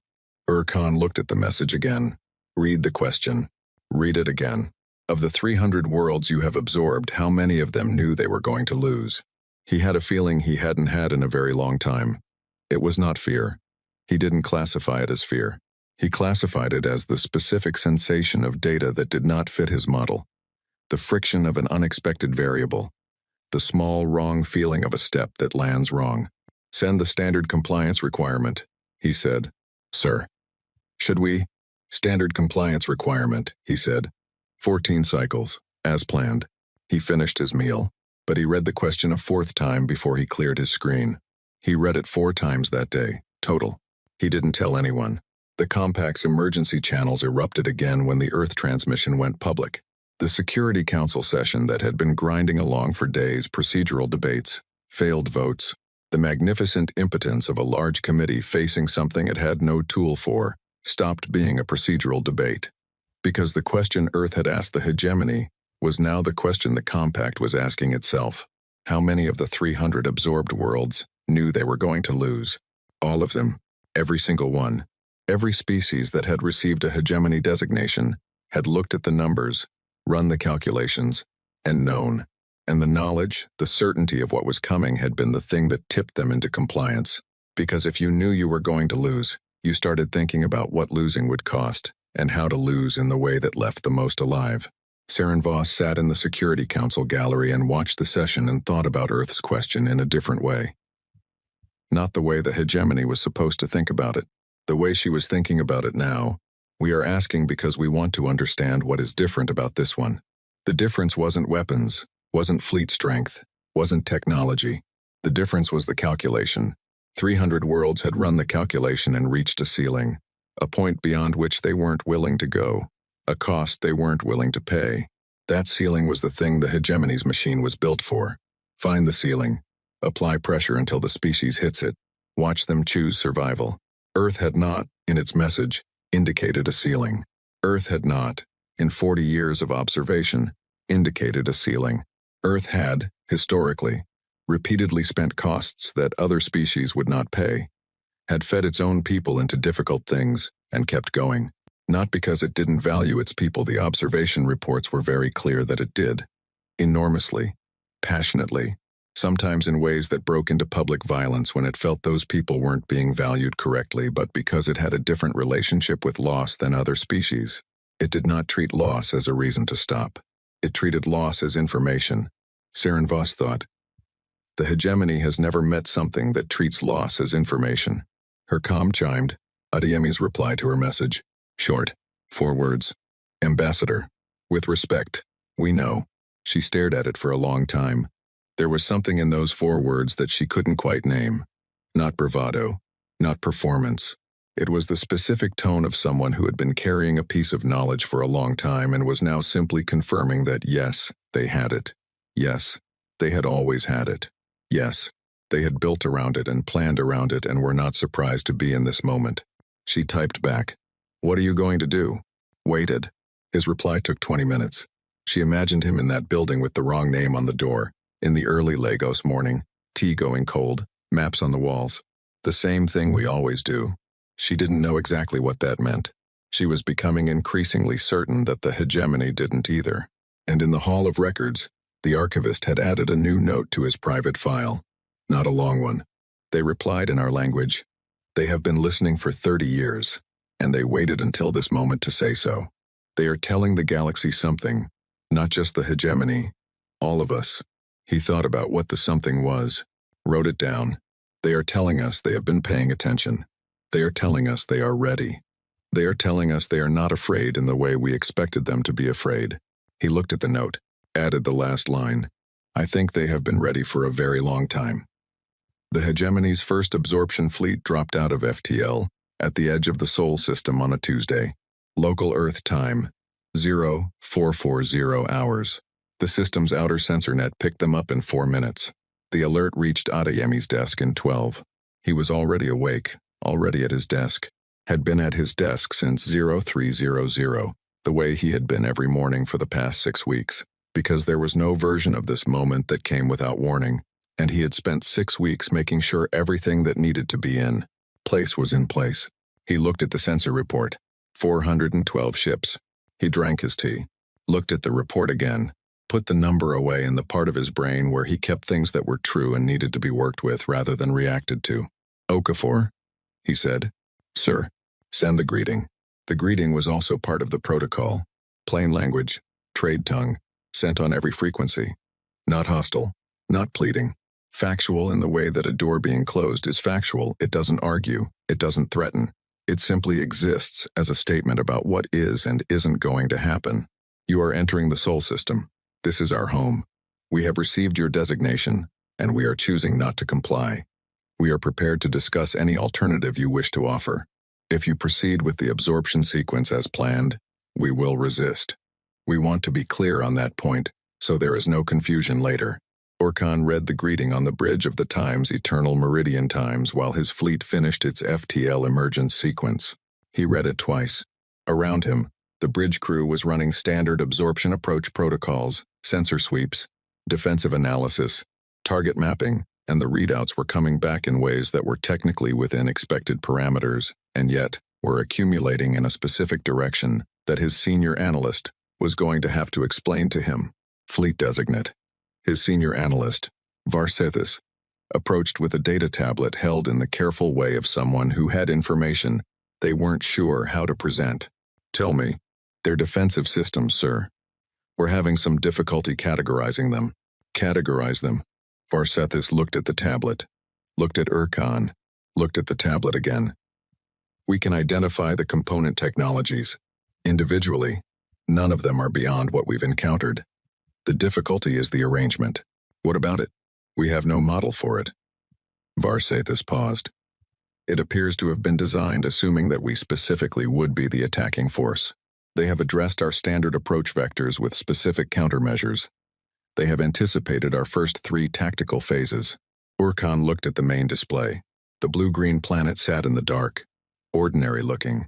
[SPEAKER 1] Urkan looked at the message again. Read the question. Read it again. Of the 300 worlds you have absorbed, how many of them knew they were going to lose? He had a feeling he hadn't had in a very long time. It was not fear. He didn't classify it as fear. He classified it as the specific sensation of data that did not fit his model, the friction of an unexpected variable, the small wrong feeling of a step that lands wrong. Send the standard compliance requirement, he said. Sir. Should we? Standard compliance requirement, he said. 14 cycles, as planned. He finished his meal, but he read the question a 4th time before he cleared his screen. He read it 4 times that day, total. He didn't tell anyone. The Compact's emergency channels erupted again when the Earth transmission went public. The Security Council session that had been grinding along for days, procedural debates, failed votes, the magnificent impotence of a large committee facing something it had no tool for, stopped being a procedural debate. Because the question Earth had asked the hegemony was now the question the Compact was asking itself. How many of the 300 absorbed worlds knew they were going to lose? All of them. Every single one. Every species that had received a hegemony designation had looked at the numbers, run the calculations, and known. And the knowledge, the certainty of what was coming had been the thing that tipped them into compliance. Because if you knew you were going to lose, you started thinking about what losing would cost, and how to lose in the way that left the most alive. Saren Voss sat in the Security Council gallery and watched the session and thought about Earth's question in a different way. Not the way the hegemony was supposed to think about it. The way she was thinking about it now. We are asking because we want to understand what is different about this one. The difference wasn't weapons, wasn't fleet strength, wasn't technology. The difference was the calculation. 300 worlds had run the calculation and reached a ceiling, a point beyond which they weren't willing to go, a cost they weren't willing to pay. That ceiling was the thing the hegemony's machine was built for. Find the ceiling. Apply pressure until the species hits it. Watch them choose survival. Earth had not, in its message, indicated a ceiling. Earth had not, in 40 years of observation, indicated a ceiling. Earth had, historically, repeatedly spent costs that other species would not pay, had fed its own people into difficult things, and kept going. Not because it didn't value its people, the observation reports were very clear that it did. Enormously, passionately, sometimes in ways that broke into public violence when it felt those people weren't being valued correctly, but because it had a different relationship with loss than other species. It did not treat loss as a reason to stop. It treated loss as information. Saren Voss thought, the hegemony has never met something that treats loss as information. Her comm chimed, Adeyemi's reply to her message. Short, 4 words. Ambassador. With respect. We know. She stared at it for a long time. There was something in those 4 words that she couldn't quite name. Not bravado. Not performance. It was the specific tone of someone who had been carrying a piece of knowledge for a long time and was now simply confirming that yes, they had it. Yes, they had always had it. Yes, they had built around it and planned around it and were not surprised to be in this moment. She typed back, "What are you going to do?" Waited. His reply took 20 minutes. She imagined him in that building with the wrong name on the door, in the early Lagos morning, tea going cold, maps on the walls. The same thing we always do. She didn't know exactly what that meant. She was becoming increasingly certain that the hegemony didn't either. And in the Hall of Records, the archivist had added a new note to his private file. Not a long one. They replied in our language. They have been listening for 30 years, and they waited until this moment to say so. They are telling the galaxy something, not just the hegemony, all of us. He thought about what the something was, wrote it down. They are telling us they have been paying attention. They are telling us they are ready. They are telling us they are not afraid in the way we expected them to be afraid. He looked at the note, added the last line. I think they have been ready for a very long time. The hegemony's first absorption fleet dropped out of FTL at the edge of the Sol system on a Tuesday. Local Earth time, 0440 hours. The system's outer sensor net picked them up in 4 minutes. The alert reached Adeyemi's desk in 12. He was already awake, already at his desk, had been at his desk since 0300, the way he had been every morning for the past 6 weeks, because there was no version of this moment that came without warning, and he had spent 6 weeks making sure everything that needed to be in place was in place. He looked at the sensor report, 412 ships. He drank his tea, looked at the report again, put the number away in the part of his brain where he kept things that were true and needed to be worked with rather than reacted to. Okafor? He said. Sir. Send the greeting. The greeting was also part of the protocol. Plain language, trade tongue, sent on every frequency. Not hostile, not pleading. Factual in the way that a door being closed is factual. It doesn't argue, it doesn't threaten. It simply exists as a statement about what is and isn't going to happen. You are entering the Sol system. This is our home. We have received your designation, and we are choosing not to comply. We are prepared to discuss any alternative you wish to offer. If you proceed with the absorption sequence as planned, we will resist. We want to be clear on that point, so there is no confusion later. Orkan read the greeting on the bridge of the Times Eternal Meridian Times while his fleet finished its FTL emergence sequence. He read it twice. Around him, the bridge crew was running standard absorption approach protocols, sensor sweeps, defensive analysis, target mapping, and the readouts were coming back in ways that were technically within expected parameters, and yet were accumulating in a specific direction, that his senior analyst was going to have to explain to him. Fleet designate. His senior analyst, Varsethis, approached with a data tablet held in the careful way of someone who had information they weren't sure how to present. Tell me. They're defensive systems, sir. We're having some difficulty categorizing them. Categorize them. Varsethis looked at the tablet, looked at Urkan, looked at the tablet again. We can identify the component technologies. Individually, none of them are beyond what we've encountered. The difficulty is the arrangement. What about it? We have no model for it. Varsethis paused. It appears to have been designed assuming that we specifically would be the attacking force. They have addressed our standard approach vectors with specific countermeasures. They have anticipated our first 3 tactical phases. Urkan looked at the main display. The blue-green planet sat in the dark, ordinary-looking,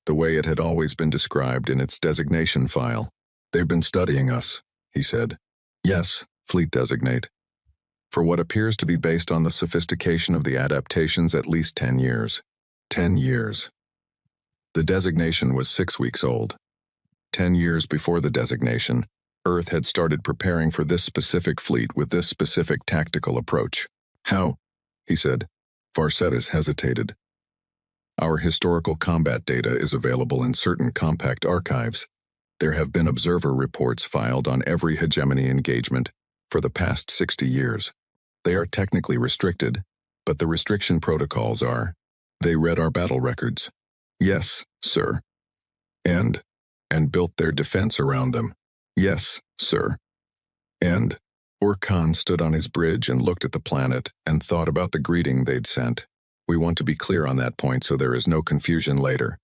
[SPEAKER 1] the way it had always been described in its designation file. They've been studying us, he said. Yes, fleet designate. For what appears to be based on the sophistication of the adaptations at least 10 years. 10 years. The designation was 6 weeks old. 10 years before the designation, Earth had started preparing for this specific fleet with this specific tactical approach. How? He said. Varsethis hesitated. Our historical combat data is available in certain compact archives. There have been observer reports filed on every hegemony engagement for the past 60 years. They are technically restricted, but the restriction protocols are. They read our battle records. Yes, sir. And built their defense around them. Yes, sir. And Urkan stood on his bridge and looked at the planet and thought about the greeting they'd sent. We want to be clear on that point so there is no confusion later.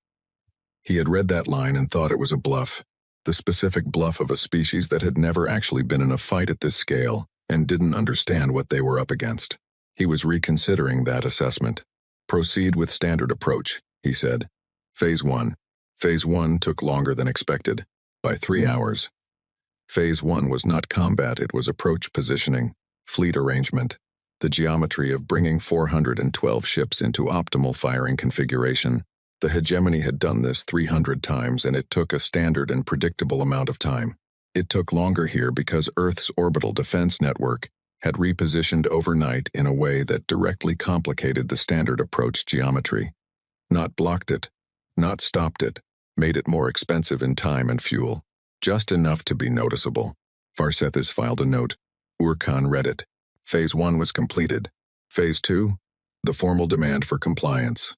[SPEAKER 1] He had read that line and thought it was a bluff, the specific bluff of a species that had never actually been in a fight at this scale and didn't understand what they were up against. He was reconsidering that assessment. Proceed with standard approach, he said. Phase 1. Phase 1 took longer than expected, by 3 hours. Phase 1 was not combat, it was approach positioning, fleet arrangement, the geometry of bringing 412 ships into optimal firing configuration. The hegemony had done this 300 times and it took a standard and predictable amount of time. It took longer here because Earth's orbital defense network had repositioned overnight in a way that directly complicated the standard approach geometry. Not blocked it, not stopped it, made it more expensive in time and fuel. Just enough to be noticeable. Varsethis filed a note. Urkan read it. Phase 1 was completed. Phase 2? The formal demand for compliance.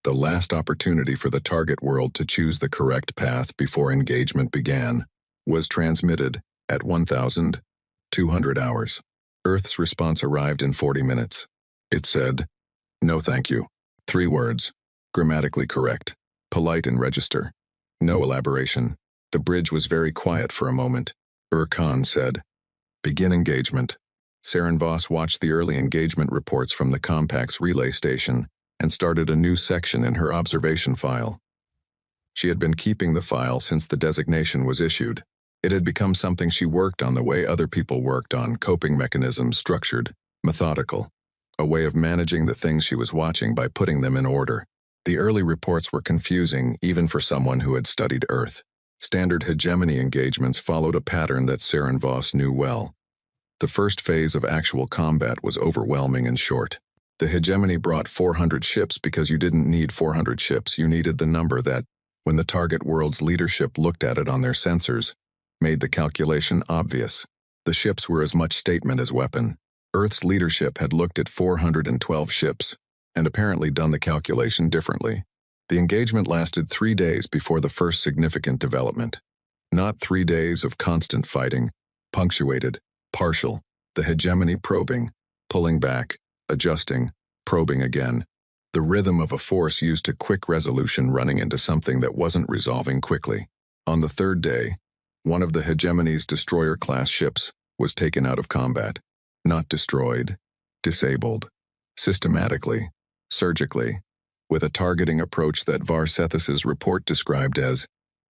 [SPEAKER 1] The last opportunity for the target world to choose the correct path before engagement began was transmitted at 1,200 hours. Earth's response arrived in 40 minutes. It said, "No thank you." 3 words. Grammatically correct. Polite and register. No elaboration. The bridge was very quiet for a moment. Urkan said, "Begin engagement." Saren Voss watched the early engagement reports from the Compact's relay station and started a new section in her observation file. She had been keeping the file since the designation was issued. It had become something she worked on the way other people worked on, coping mechanisms, structured, methodical, a way of managing the things she was watching by putting them in order. The early reports were confusing even for someone who had studied Earth. Standard hegemony engagements followed a pattern that Saren Voss knew well. The first phase of actual combat was overwhelming and short. The hegemony brought 400 ships because you didn't need 400 ships, you needed the number that, when the target world's leadership looked at it on their sensors, made the calculation obvious. The ships were as much statement as weapon. Earth's leadership had looked at 412 ships, and apparently done the calculation differently. The engagement lasted 3 days before the first significant development. Not 3 days of constant fighting, punctuated, partial, the hegemony probing, pulling back, adjusting, probing again. The rhythm of a force used to quick resolution running into something that wasn't resolving quickly. On the 3rd day, one of the hegemony's destroyer-class ships was taken out of combat. Not destroyed, disabled. Systematically, surgically, with a targeting approach that Varsethis' report described as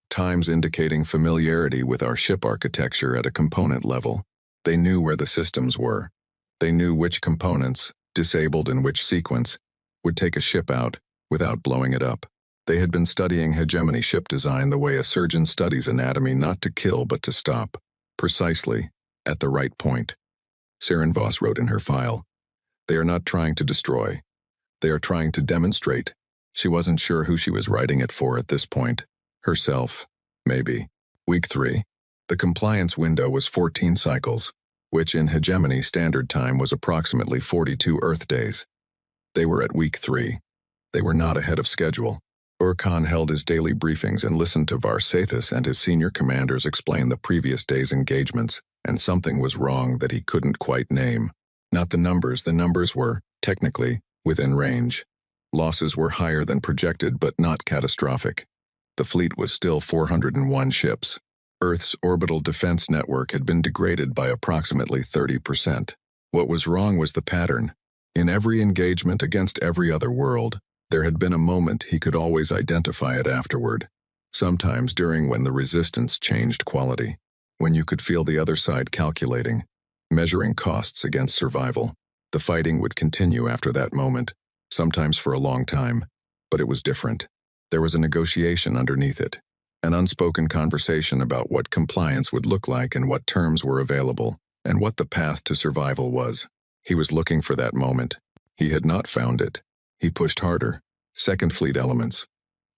[SPEAKER 1] times indicating familiarity with our ship architecture at a component level. They knew where the systems were. They knew which components, disabled in which sequence, would take a ship out without blowing it up. They had been studying hegemony ship design the way a surgeon studies anatomy, not to kill but to stop. Precisely, at the right point. Saren Voss wrote in her file. They are not trying to destroy. They are trying to demonstrate. She wasn't sure who she was writing it for at this point. Herself, maybe. Week 3. The compliance window was 14 cycles, which in hegemony standard time was approximately 42 Earth days. They were at week 3. They were not ahead of schedule. Urkan held his daily briefings and listened to Varsathis and his senior commanders explain the previous day's engagements, and something was wrong that he couldn't quite name. Not the numbers were, technically, within range. Losses were higher than projected but not catastrophic. The fleet was still 401 ships. Earth's orbital defense network had been degraded by approximately 30%. What was wrong was the pattern. In every engagement against every other world, there had been a moment he could always identify it afterward. Sometimes during when the resistance changed quality. When you could feel the other side calculating, measuring costs against survival. The fighting would continue after that moment, sometimes for a long time, but it was different. There was a negotiation underneath it, an unspoken conversation about what compliance would look like and what terms were available, and what the path to survival was. He was looking for that moment. He had not found it. He pushed harder. Second Fleet elements.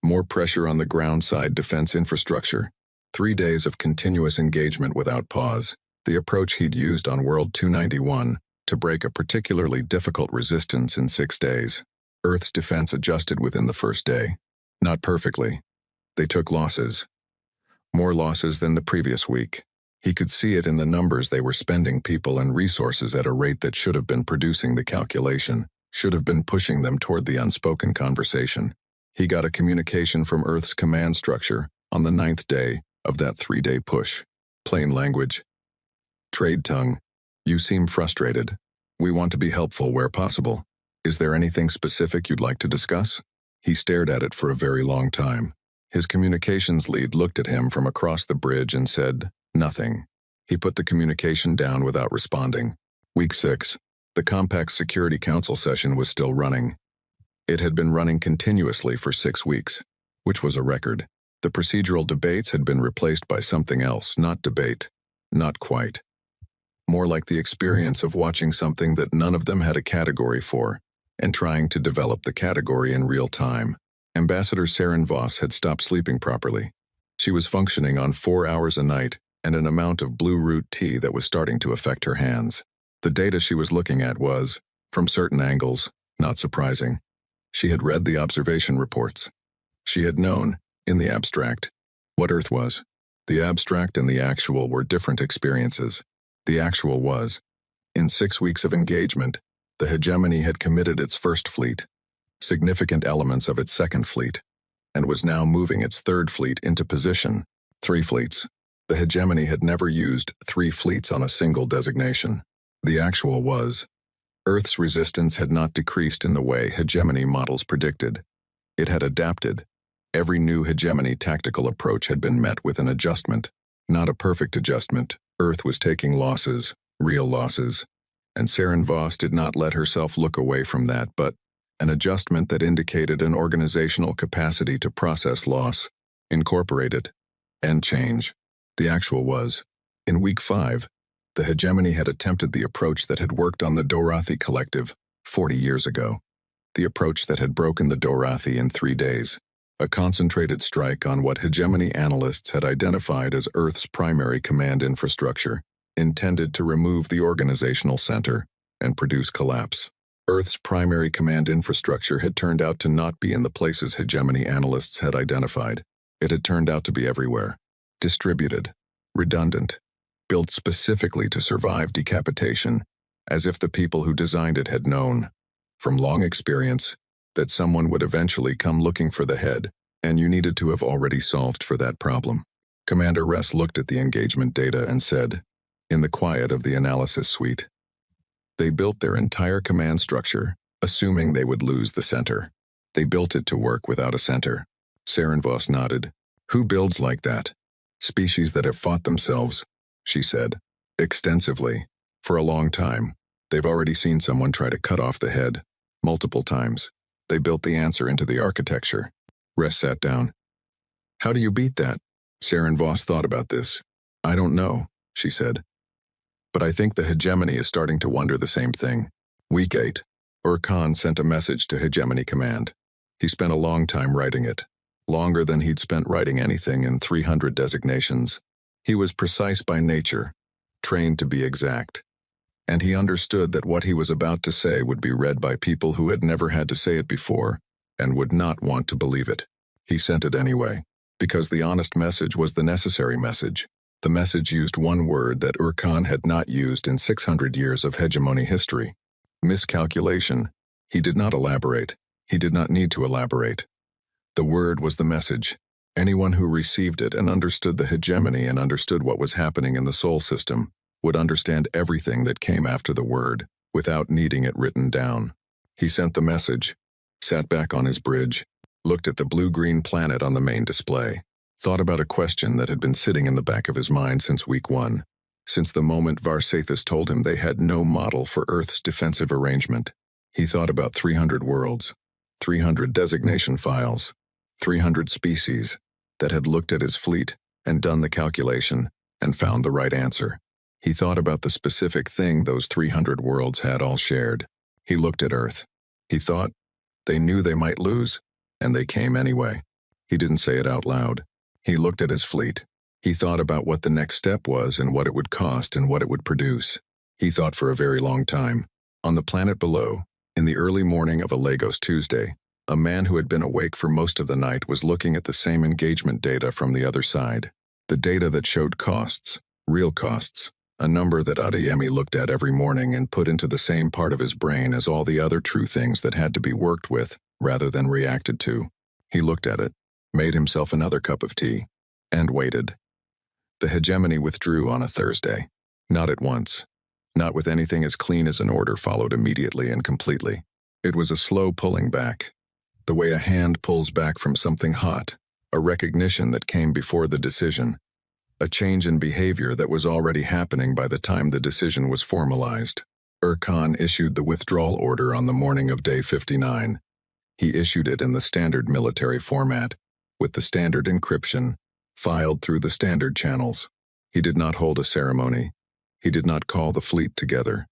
[SPEAKER 1] More pressure on the ground side defense infrastructure. 3 days of continuous engagement without pause. The approach he'd used on World 291 to break a particularly difficult resistance in 6 days. Earth's defense adjusted within the first day. Not perfectly. They took losses. More losses than the previous week. He could see it in the numbers. They were spending people and resources at a rate that should have been producing the calculation, should have been pushing them toward the unspoken conversation. He got a communication from Earth's command structure on the 9th day of that 3-day push. Plain language. Trade tongue. You seem frustrated. We want to be helpful where possible. Is there anything specific you'd like to discuss? He stared at it for a very long time. His communications lead looked at him from across the bridge and said, nothing. He put the communication down without responding. Week 6. The Compact Security Council session was still running. It had been running continuously for 6 weeks, which was a record. The procedural debates had been replaced by something else, not debate. Not quite. More like the experience of watching something that none of them had a category for, and trying to develop the category in real time. Ambassador Saren Voss had stopped sleeping properly. She was functioning on 4 hours a night and an amount of blue root tea that was starting to affect her hands. The data she was looking at was, from certain angles, not surprising. She had read the observation reports. She had known, in the abstract, what Earth was. The abstract and the actual were different experiences. The actual was, in 6 weeks of engagement, the hegemony had committed its first fleet, significant elements of its second fleet, and was now moving its third fleet into position. 3 fleets. The hegemony had never used 3 fleets on a single designation. The actual was, Earth's resistance had not decreased in the way hegemony models predicted. It had adapted. Every new hegemony tactical approach had been met with an adjustment. Not a perfect adjustment. Earth was taking losses, real losses. And Saren Voss did not let herself look away from that, but an adjustment that indicated an organizational capacity to process loss, incorporate it, and change. The actual was, in week 5, the hegemony had attempted the approach that had worked on the Dorathi Collective 40 years ago. The approach that had broken the Dorathi in 3 days. A concentrated strike on what hegemony analysts had identified as Earth's primary command infrastructure, intended to remove the organizational center and produce collapse. Earth's primary command infrastructure had turned out to not be in the places hegemony analysts had identified. It had turned out to be everywhere. Distributed, redundant, built specifically to survive decapitation, as if the people who designed it had known, from long experience, that someone would eventually come looking for the head, and you needed to have already solved for that problem. Commander Ress looked at the engagement data and said, in the quiet of the analysis suite, they built their entire command structure, assuming they would lose the center. They built it to work without a center. Saren Voss nodded. Who builds like that? Species that have fought themselves, she said, extensively, for a long time. They've already seen someone try to cut off the head, multiple times. They built the answer into the architecture. Ress sat down. How do you beat that? Saren Voss thought about this. I don't know, she said. But I think the hegemony is starting to wonder the same thing. Week 8. Khan sent a message to Hegemony Command. He spent a long time writing it. Longer than he'd spent writing anything in 300 designations. He was precise by nature, trained to be exact. And he understood that what he was about to say would be read by people who had never had to say it before and would not want to believe it. He sent it anyway, because the honest message was the necessary message. The message used one word that Khan had not used in 600 years of hegemony history. Miscalculation. He did not elaborate. He did not need to elaborate. The word was the message. Anyone who received it and understood the hegemony and understood what was happening in the Sol system would understand everything that came after the word without needing it written down. He sent the message, sat back on his bridge, looked at the blue-green planet on the main display, thought about a question that had been sitting in the back of his mind since week 1, since the moment Varsathus told him they had no model for Earth's defensive arrangement. He thought about 300 worlds, 300 designation files, 300 species that had looked at his fleet and done the calculation and found the right answer. He thought about the specific thing those 300 worlds had all shared. He looked at Earth. He thought, they knew they might lose, and they came anyway. He didn't say it out loud. He looked at his fleet. He thought about what the next step was and what it would cost and what it would produce. He thought for a very long time. On the planet below, in the early morning of a Lagos Tuesday, a man who had been awake for most of the night was looking at the same engagement data from the other side. The data that showed costs, real costs, a number that Adeyemi looked at every morning and put into the same part of his brain as all the other true things that had to be worked with rather than reacted to. He looked at it, made himself another cup of tea, and waited. The hegemony withdrew on a Thursday. Not at once. Not with anything as clean as an order followed immediately and completely. It was a slow pulling back. The way a hand pulls back from something hot, a recognition that came before the decision, a change in behavior that was already happening by the time the decision was formalized. Khan issued the withdrawal order on the morning of day 59. He issued it in the standard military format, with the standard encryption, filed through the standard channels. He did not hold a ceremony. He did not call the fleet together.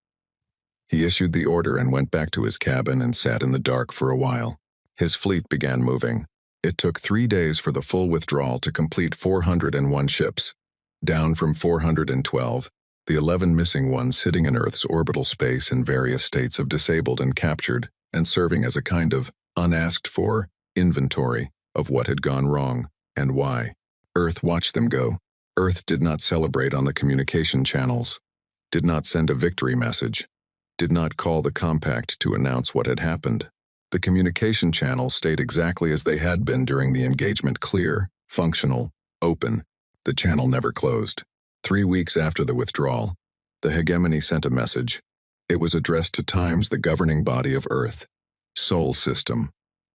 [SPEAKER 1] He issued the order and went back to his cabin and sat in the dark for a while. His fleet began moving. It took 3 days for the full withdrawal to complete 401 ships, down from 412, the 11 missing ones sitting in Earth's orbital space in various states of disabled and captured, and serving as a kind of unasked-for inventory of what had gone wrong and why. Earth watched them go. Earth did not celebrate on the communication channels, did not send a victory message, did not call the compact to announce what had happened. The communication channels stayed exactly as they had been during the engagement: clear, functional, open. The channel never closed. 3 weeks after the withdrawal, the hegemony sent a message. It was addressed to Times, the governing body of Earth. Sol system.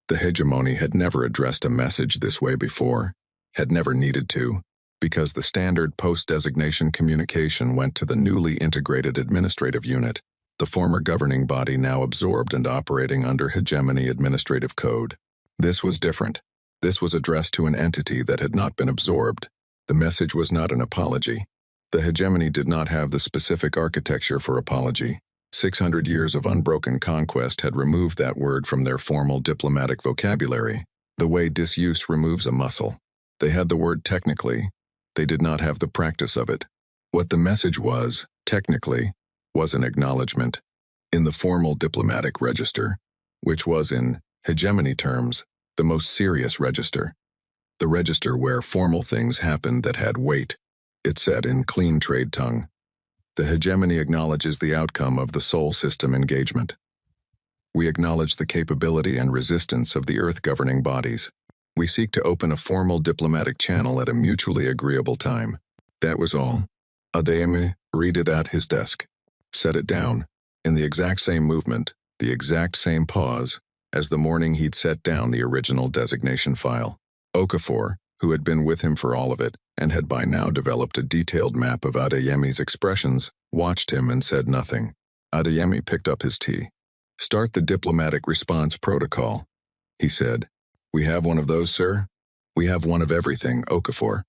[SPEAKER 1] The hegemony had never addressed a message this way before, had never needed to, because the standard post-designation communication went to the newly integrated administrative unit, the former governing body now absorbed and operating under hegemony administrative code. This was different. This was addressed to an entity that had not been absorbed. The message was not an apology. The hegemony did not have the specific architecture for apology. 600 years of unbroken conquest had removed that word from their formal diplomatic vocabulary, the way disuse removes a muscle. They had the word technically. They did not have the practice of it. What the message was, technically, was an acknowledgement in the formal diplomatic register, which was, in hegemony terms, the most serious register. The register where formal things happened that had weight. It said in clean trade tongue, the hegemony acknowledges the outcome of the Sol system engagement. We acknowledge the capability and resistance of the Earth governing bodies. We seek to open a formal diplomatic channel at a mutually agreeable time. That was all. Adeyemi read it at his desk. Set it down, in the exact same movement, the exact same pause, as the morning he'd set down the original designation file. Okafor, who had been with him for all of it, and had by now developed a detailed map of Adeyemi's expressions, watched him and said nothing. Adeyemi picked up his tea. Start the diplomatic response protocol, he said. We have one of those, sir? We have one of everything, Okafor.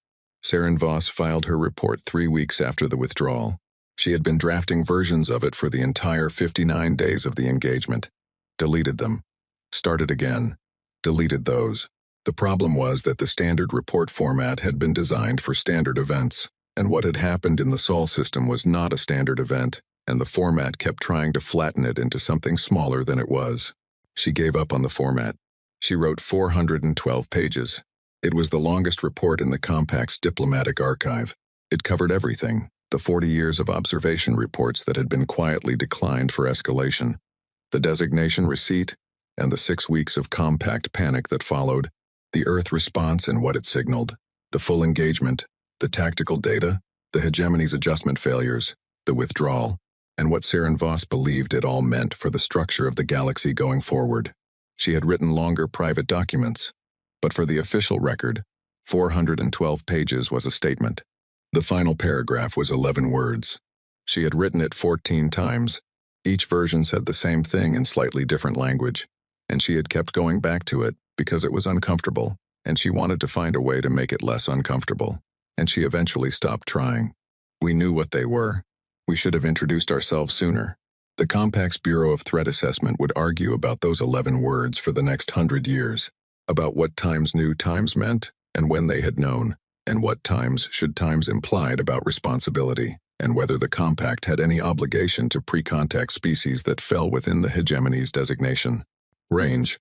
[SPEAKER 1] Saren Voss filed her report 3 weeks after the withdrawal. She had been drafting versions of it for the entire 59 days of the engagement. Deleted them. Started again. Deleted those. The problem was that the standard report format had been designed for standard events, and what had happened in the Sol system was not a standard event, and the format kept trying to flatten it into something smaller than it was. She gave up on the format. She wrote 412 pages. It was the longest report in the Compact's diplomatic archive. It covered everything, the 40 years of observation reports that had been quietly declined for escalation, the designation receipt, and the 6 weeks of Compact panic that followed, the Earth response and what it signaled, the full engagement, the tactical data, the hegemony's adjustment failures, the withdrawal, and what Saren Voss believed it all meant for the structure of the galaxy going forward. She had written longer private documents, but for the official record, 412 pages was a statement. The final paragraph was 11 words. She had written it 14 times. Each version said the same thing in slightly different language, and she had kept going back to it because it was uncomfortable, and she wanted to find a way to make it less uncomfortable, and she eventually stopped trying. We knew what they were. We should have introduced ourselves sooner. The Compact's Bureau of Threat Assessment would argue about those 11 words for the next 100 years, about what times new times meant, and when they had known, and what times should times implied about responsibility, and whether the Compact had any obligation to pre-contact species that fell within the hegemony's designation. Range.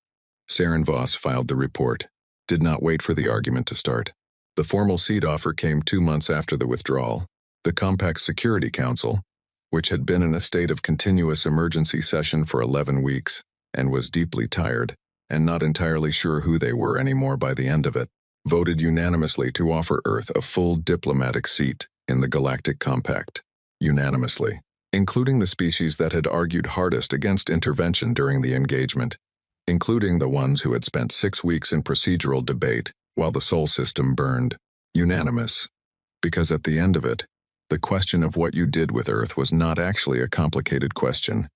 [SPEAKER 1] Saren Voss filed the report. Did not wait for the argument to start. The formal seat offer came 2 months after the withdrawal. The Compact's Security Council, which had been in a state of continuous emergency session for 11 weeks, and was deeply tired, and not entirely sure who they were anymore by the end of it, voted unanimously to offer Earth a full diplomatic seat in the Galactic Compact. Unanimously, including the species that had argued hardest against intervention during the engagement, including the ones who had spent 6 weeks in procedural debate while the Sol system burned. Unanimous. Because at the end of it, the question of what you did with Earth was not actually a complicated question.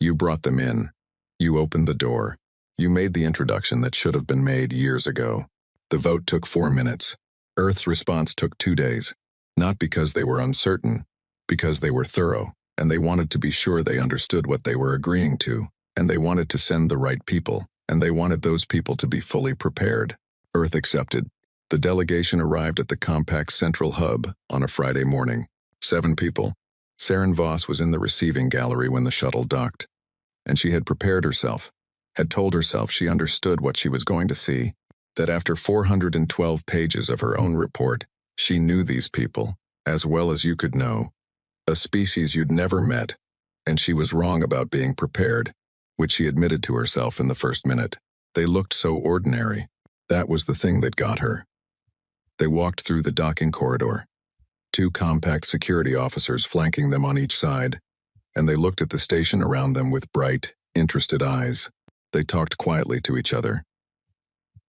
[SPEAKER 1] You brought them in. You opened the door. You made the introduction that should have been made years ago. The vote took 4 minutes. Earth's response took 2 days. Not because they were uncertain, because they were thorough, and they wanted to be sure they understood what they were agreeing to, and they wanted to send the right people, and they wanted those people to be fully prepared. Earth accepted. The delegation arrived at the Compact's central hub on a Friday morning. 7 people. Saren Voss was in the receiving gallery when the shuttle docked, and she had prepared herself, had told herself she understood what she was going to see, that after 412 pages of her own report, she knew these people, as well as you could know, a species you'd never met, and she was wrong about being prepared, which she admitted to herself in the first minute. They looked so ordinary. That was the thing that got her. They walked through the docking corridor, 2 Compact security officers flanking them on each side, and they looked at the station around them with bright, interested eyes. They talked quietly to each other.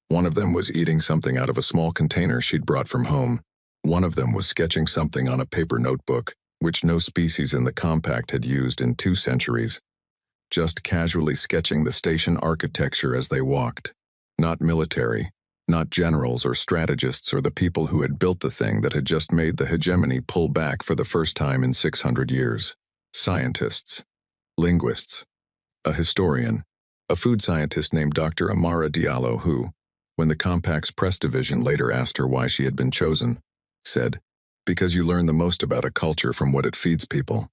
[SPEAKER 1] One of them was eating something out of a small container she'd brought from home. One of them was sketching something on a paper notebook, which no species in the Compact had used in 2 centuries. Just casually sketching the station architecture as they walked. Not military. Not generals or strategists or the people who had built the thing that had just made the hegemony pull back for the first time in 600 years. Scientists. Linguists. A historian. A food scientist named Dr. Amara Diallo who, when the Compact's press division later asked her why she had been chosen, said, "Because you learn the most about a culture from what it feeds people."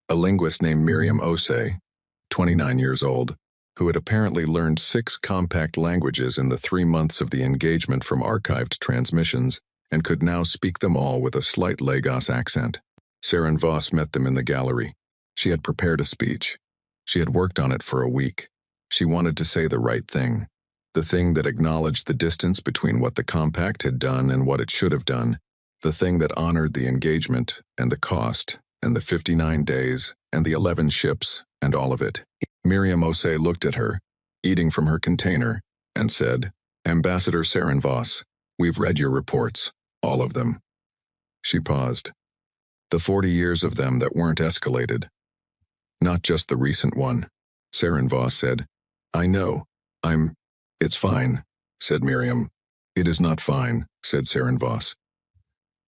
[SPEAKER 1] A linguist named Miriam Osei, 29 years old, who had apparently learned 6 Compact languages in the 3 months of the engagement from archived transmissions, and could now speak them all with a slight Lagos accent. Saren Voss met them in the gallery. She had prepared a speech. She had worked on it for a week. She wanted to say the right thing. The thing that acknowledged the distance between what the Compact had done and what it should have done. The thing that honored the engagement, and the cost, and the 59 days, and the 11 ships, and all of it. Miriam Osei looked at her, eating from her container, and said, "Ambassador Saren Voss, we've read your reports, all of them." She paused. The 40 years of them that weren't escalated. Not just the recent one. Saren Voss said, "I know. It's fine." said Miriam. It is not fine, said Saren Voss.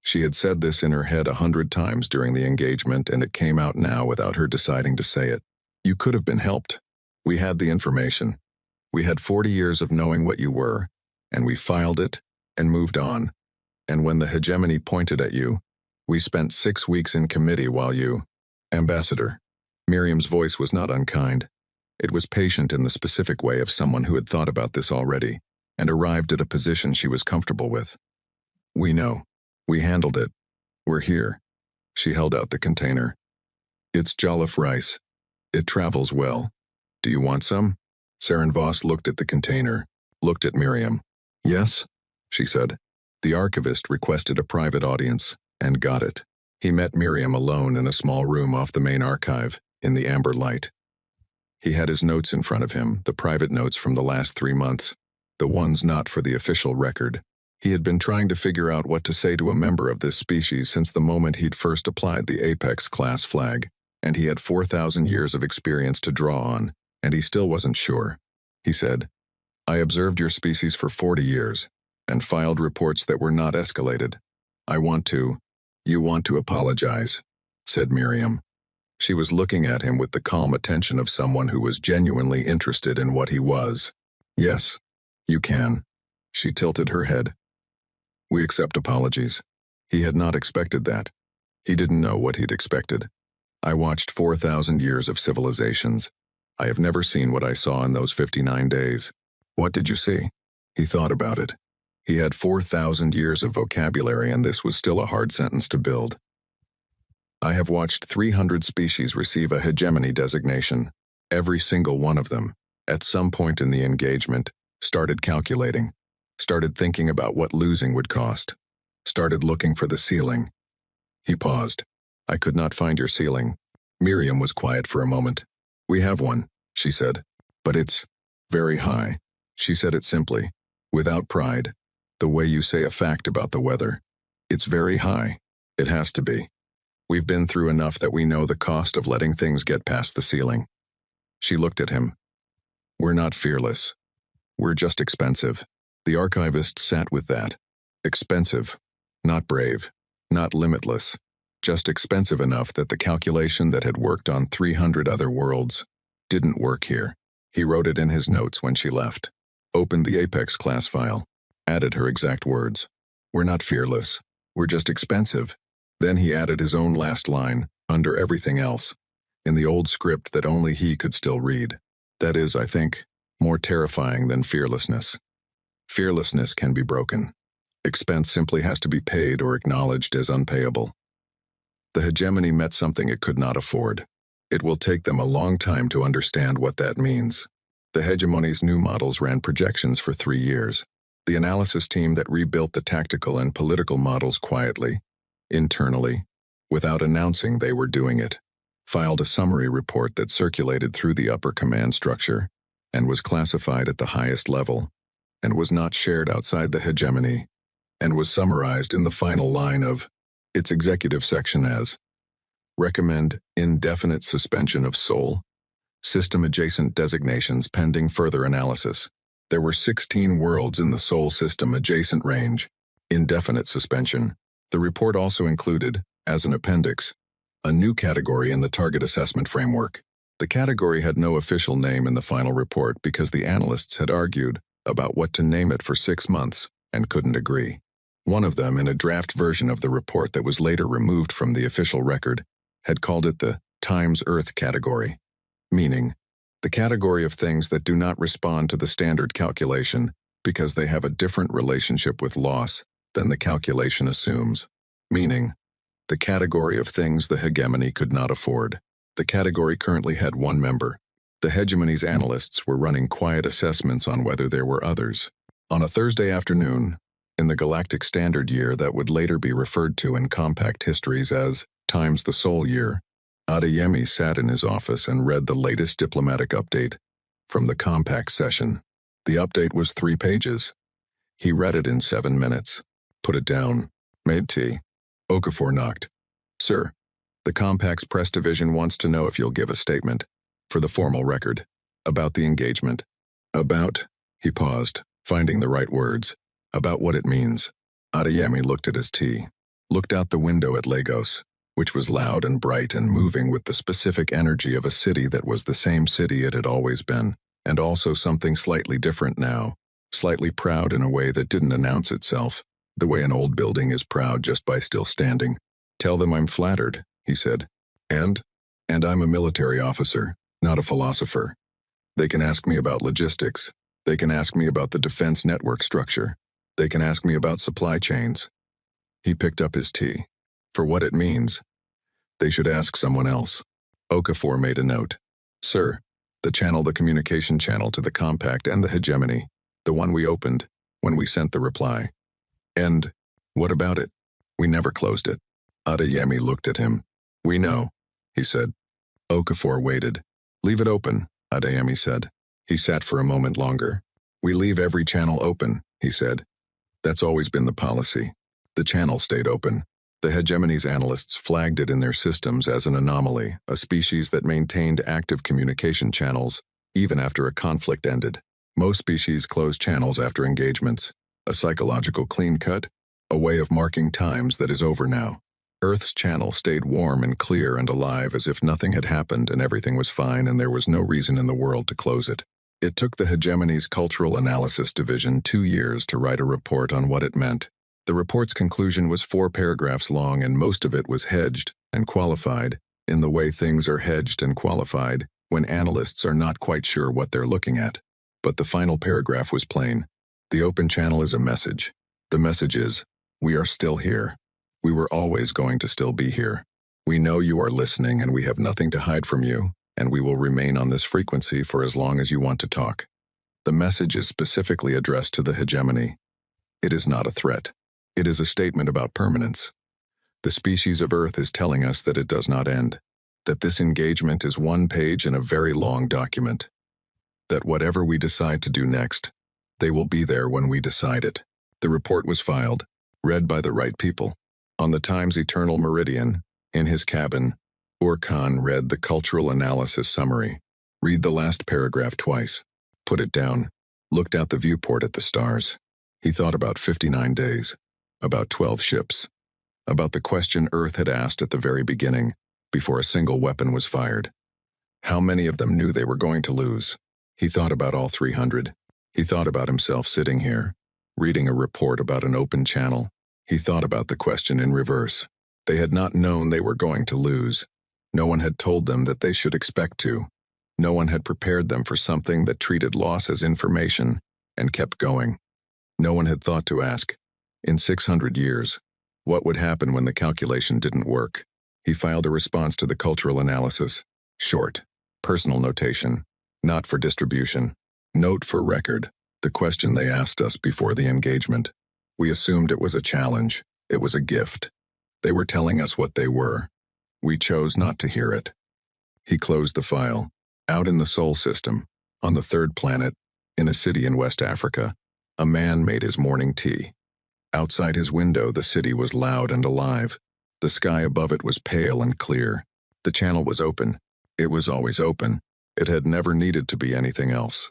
[SPEAKER 1] She had said this in her head 100 times during the engagement, and it came out now without her deciding to say it. You could have been helped. We had the information. We had 40 years of knowing what you were, and we filed it and moved on. And when the hegemony pointed at you, we spent 6 weeks in committee while you— Ambassador. Miriam's voice was not unkind. It was patient in the specific way of someone who had thought about this already and arrived at a position she was comfortable with. We know. We handled it. We're here. She held out the container. It's jollof rice. It travels well. Do you want some? Saren Voss looked at the container, looked at Miriam. Yes, she said. The archivist requested a private audience, and got it. He met Miriam alone in a small room off the main archive, in the amber light. He had his notes in front of him, the private notes from the last 3 months, the ones not for the official record. He had been trying to figure out what to say to a member of this species since the moment he'd first applied the Apex class flag, and he had 4,000 years of experience to draw on, and he still wasn't sure. He said, I observed your species for 40 years, and filed reports that were not escalated. You want to apologize, said Miriam. She was looking at him with the calm attention of someone who was genuinely interested in what he was. Yes, you can. She tilted her head. We accept apologies. He had not expected that. He didn't know what he'd expected. I watched 4,000 years of civilizations. I have never seen what I saw in those 59 days. What did you see? He thought about it. He had 4,000 years of vocabulary, and this was still a hard sentence to build. I have watched 300 species receive a hegemony designation. Every single one of them, at some point in the engagement, started calculating, started thinking about what losing would cost, started looking for the ceiling. He paused. I could not find your ceiling. Miriam was quiet for a moment. We have one, she said. But it's very high. She said it simply, without pride, the way you say a fact about the weather. It's very high. It has to be. We've been through enough that we know the cost of letting things get past the ceiling. She looked at him. We're not fearless. We're just expensive. The archivist sat with that. Expensive. Not brave. Not limitless. Just expensive enough that the calculation that had worked on 300 other worlds didn't work here. He wrote it in his notes when she left. Opened the Apex class file. Added her exact words. We're not fearless. We're just expensive. Then he added his own last line, under everything else, in the old script that only he could still read. That is, I think, more terrifying than fearlessness. Fearlessness can be broken. Expense simply has to be paid or acknowledged as unpayable. The hegemony met something it could not afford. It will take them a long time to understand what that means. The hegemony's new models ran projections for 3 years. The analysis team that rebuilt the tactical and political models quietly, internally, without announcing they were doing it, filed a summary report that circulated through the upper command structure and was classified at the highest level, and was not shared outside the hegemony, and was summarized in the final line of its executive section as recommend indefinite suspension of Sol system-adjacent designations pending further analysis. There were 16 worlds in the Sol system-adjacent range, indefinite suspension. The report also included, as an appendix, a new category in the target assessment framework. The category had no official name in the final report because the analysts had argued about what to name it for 6 months and couldn't agree. One of them, in a draft version of the report that was later removed from the official record, had called it the Times Earth category, meaning the category of things that do not respond to the standard calculation because they have a different relationship with loss than the calculation assumes, meaning the category of things the hegemony could not afford. The category currently had 1 member. The hegemony's analysts were running quiet assessments on whether there were others. On a Thursday afternoon, in the galactic standard year that would later be referred to in compact histories as times the Sol year, Adeyemi sat in his office and read the latest diplomatic update from the compact session. The update was 3 pages. He read it in 7 minutes. Put it down. Made tea. Okafor knocked. Sir, the compact's press division wants to know if you'll give a statement, for the formal record, about the engagement. About, he paused. finding the right words, about what it means. Adeyemi looked at his tea, looked out the window at Lagos, which was loud and bright and moving with the specific energy of a city that was the same city it had always been, and also something slightly different now, slightly proud in a way that didn't announce itself, the way an old building is proud just by still standing. "Tell them I'm flattered," he said. And I'm a military officer, not a philosopher. They can ask me about logistics. They can ask me about the defense network structure. They can ask me about supply chains." He picked up his tea. "For what it means, they should ask someone else." Okafor made a note. "Sir, the communication channel to the compact and the hegemony, the one we opened when we sent the reply. And what about it? We never closed it." Adeyemi looked at him. "We know," he said. Okafor waited. "Leave it open," Adeyemi said. He sat for a moment longer. "We leave every channel open," he said. "That's always been the policy." The channel stayed open. The hegemony's analysts flagged it in their systems as an anomaly, a species that maintained active communication channels, even after a conflict ended. Most species close channels after engagements. A psychological clean cut, a way of marking times that is over now. Earth's channel stayed warm and clear and alive as if nothing had happened and everything was fine and there was no reason in the world to close it. It took the hegemony's Cultural Analysis Division 2 years to write a report on what it meant. The report's conclusion was 4 paragraphs long and most of it was hedged and qualified in the way things are hedged and qualified when analysts are not quite sure what they're looking at. But the final paragraph was plain. The open channel is a message. The message is, we are still here. We were always going to still be here. We know you are listening and we have nothing to hide from you, and we will remain on this frequency for as long as you want to talk. The message is specifically addressed to the hegemony. It is not a threat. It is a statement about permanence. The species of Earth is telling us that it does not end, that this engagement is one page in a very long document, that whatever we decide to do next, they will be there when we decide it. The report was filed, read by the right people. On the Times Eternal Meridian, in his cabin, Khan read the cultural analysis summary. Read the last paragraph twice. Put it down. Looked out the viewport at the stars. He thought about 59 days. About 12 ships. About the question Earth had asked at the very beginning, before a single weapon was fired. How many of them knew they were going to lose? He thought about all 300. He thought about himself sitting here, reading a report about an open channel. He thought about the question in reverse. They had not known they were going to lose. No one had told them that they should expect to. No one had prepared them for something that treated loss as information and kept going. No one had thought to ask, in 600 years, what would happen when the calculation didn't work? He filed a response to the cultural analysis. Short, personal notation, not for distribution. Note for record, the question they asked us before the engagement. We assumed it was a challenge. It was a gift. They were telling us what they were. We chose not to hear it. He closed the file. Out in the Sol system, on the 3rd planet, in a city in West Africa, a man made his morning tea. Outside his window, the city was loud and alive. The sky above it was pale and clear. The channel was open. It was always open. It had never needed to be anything else.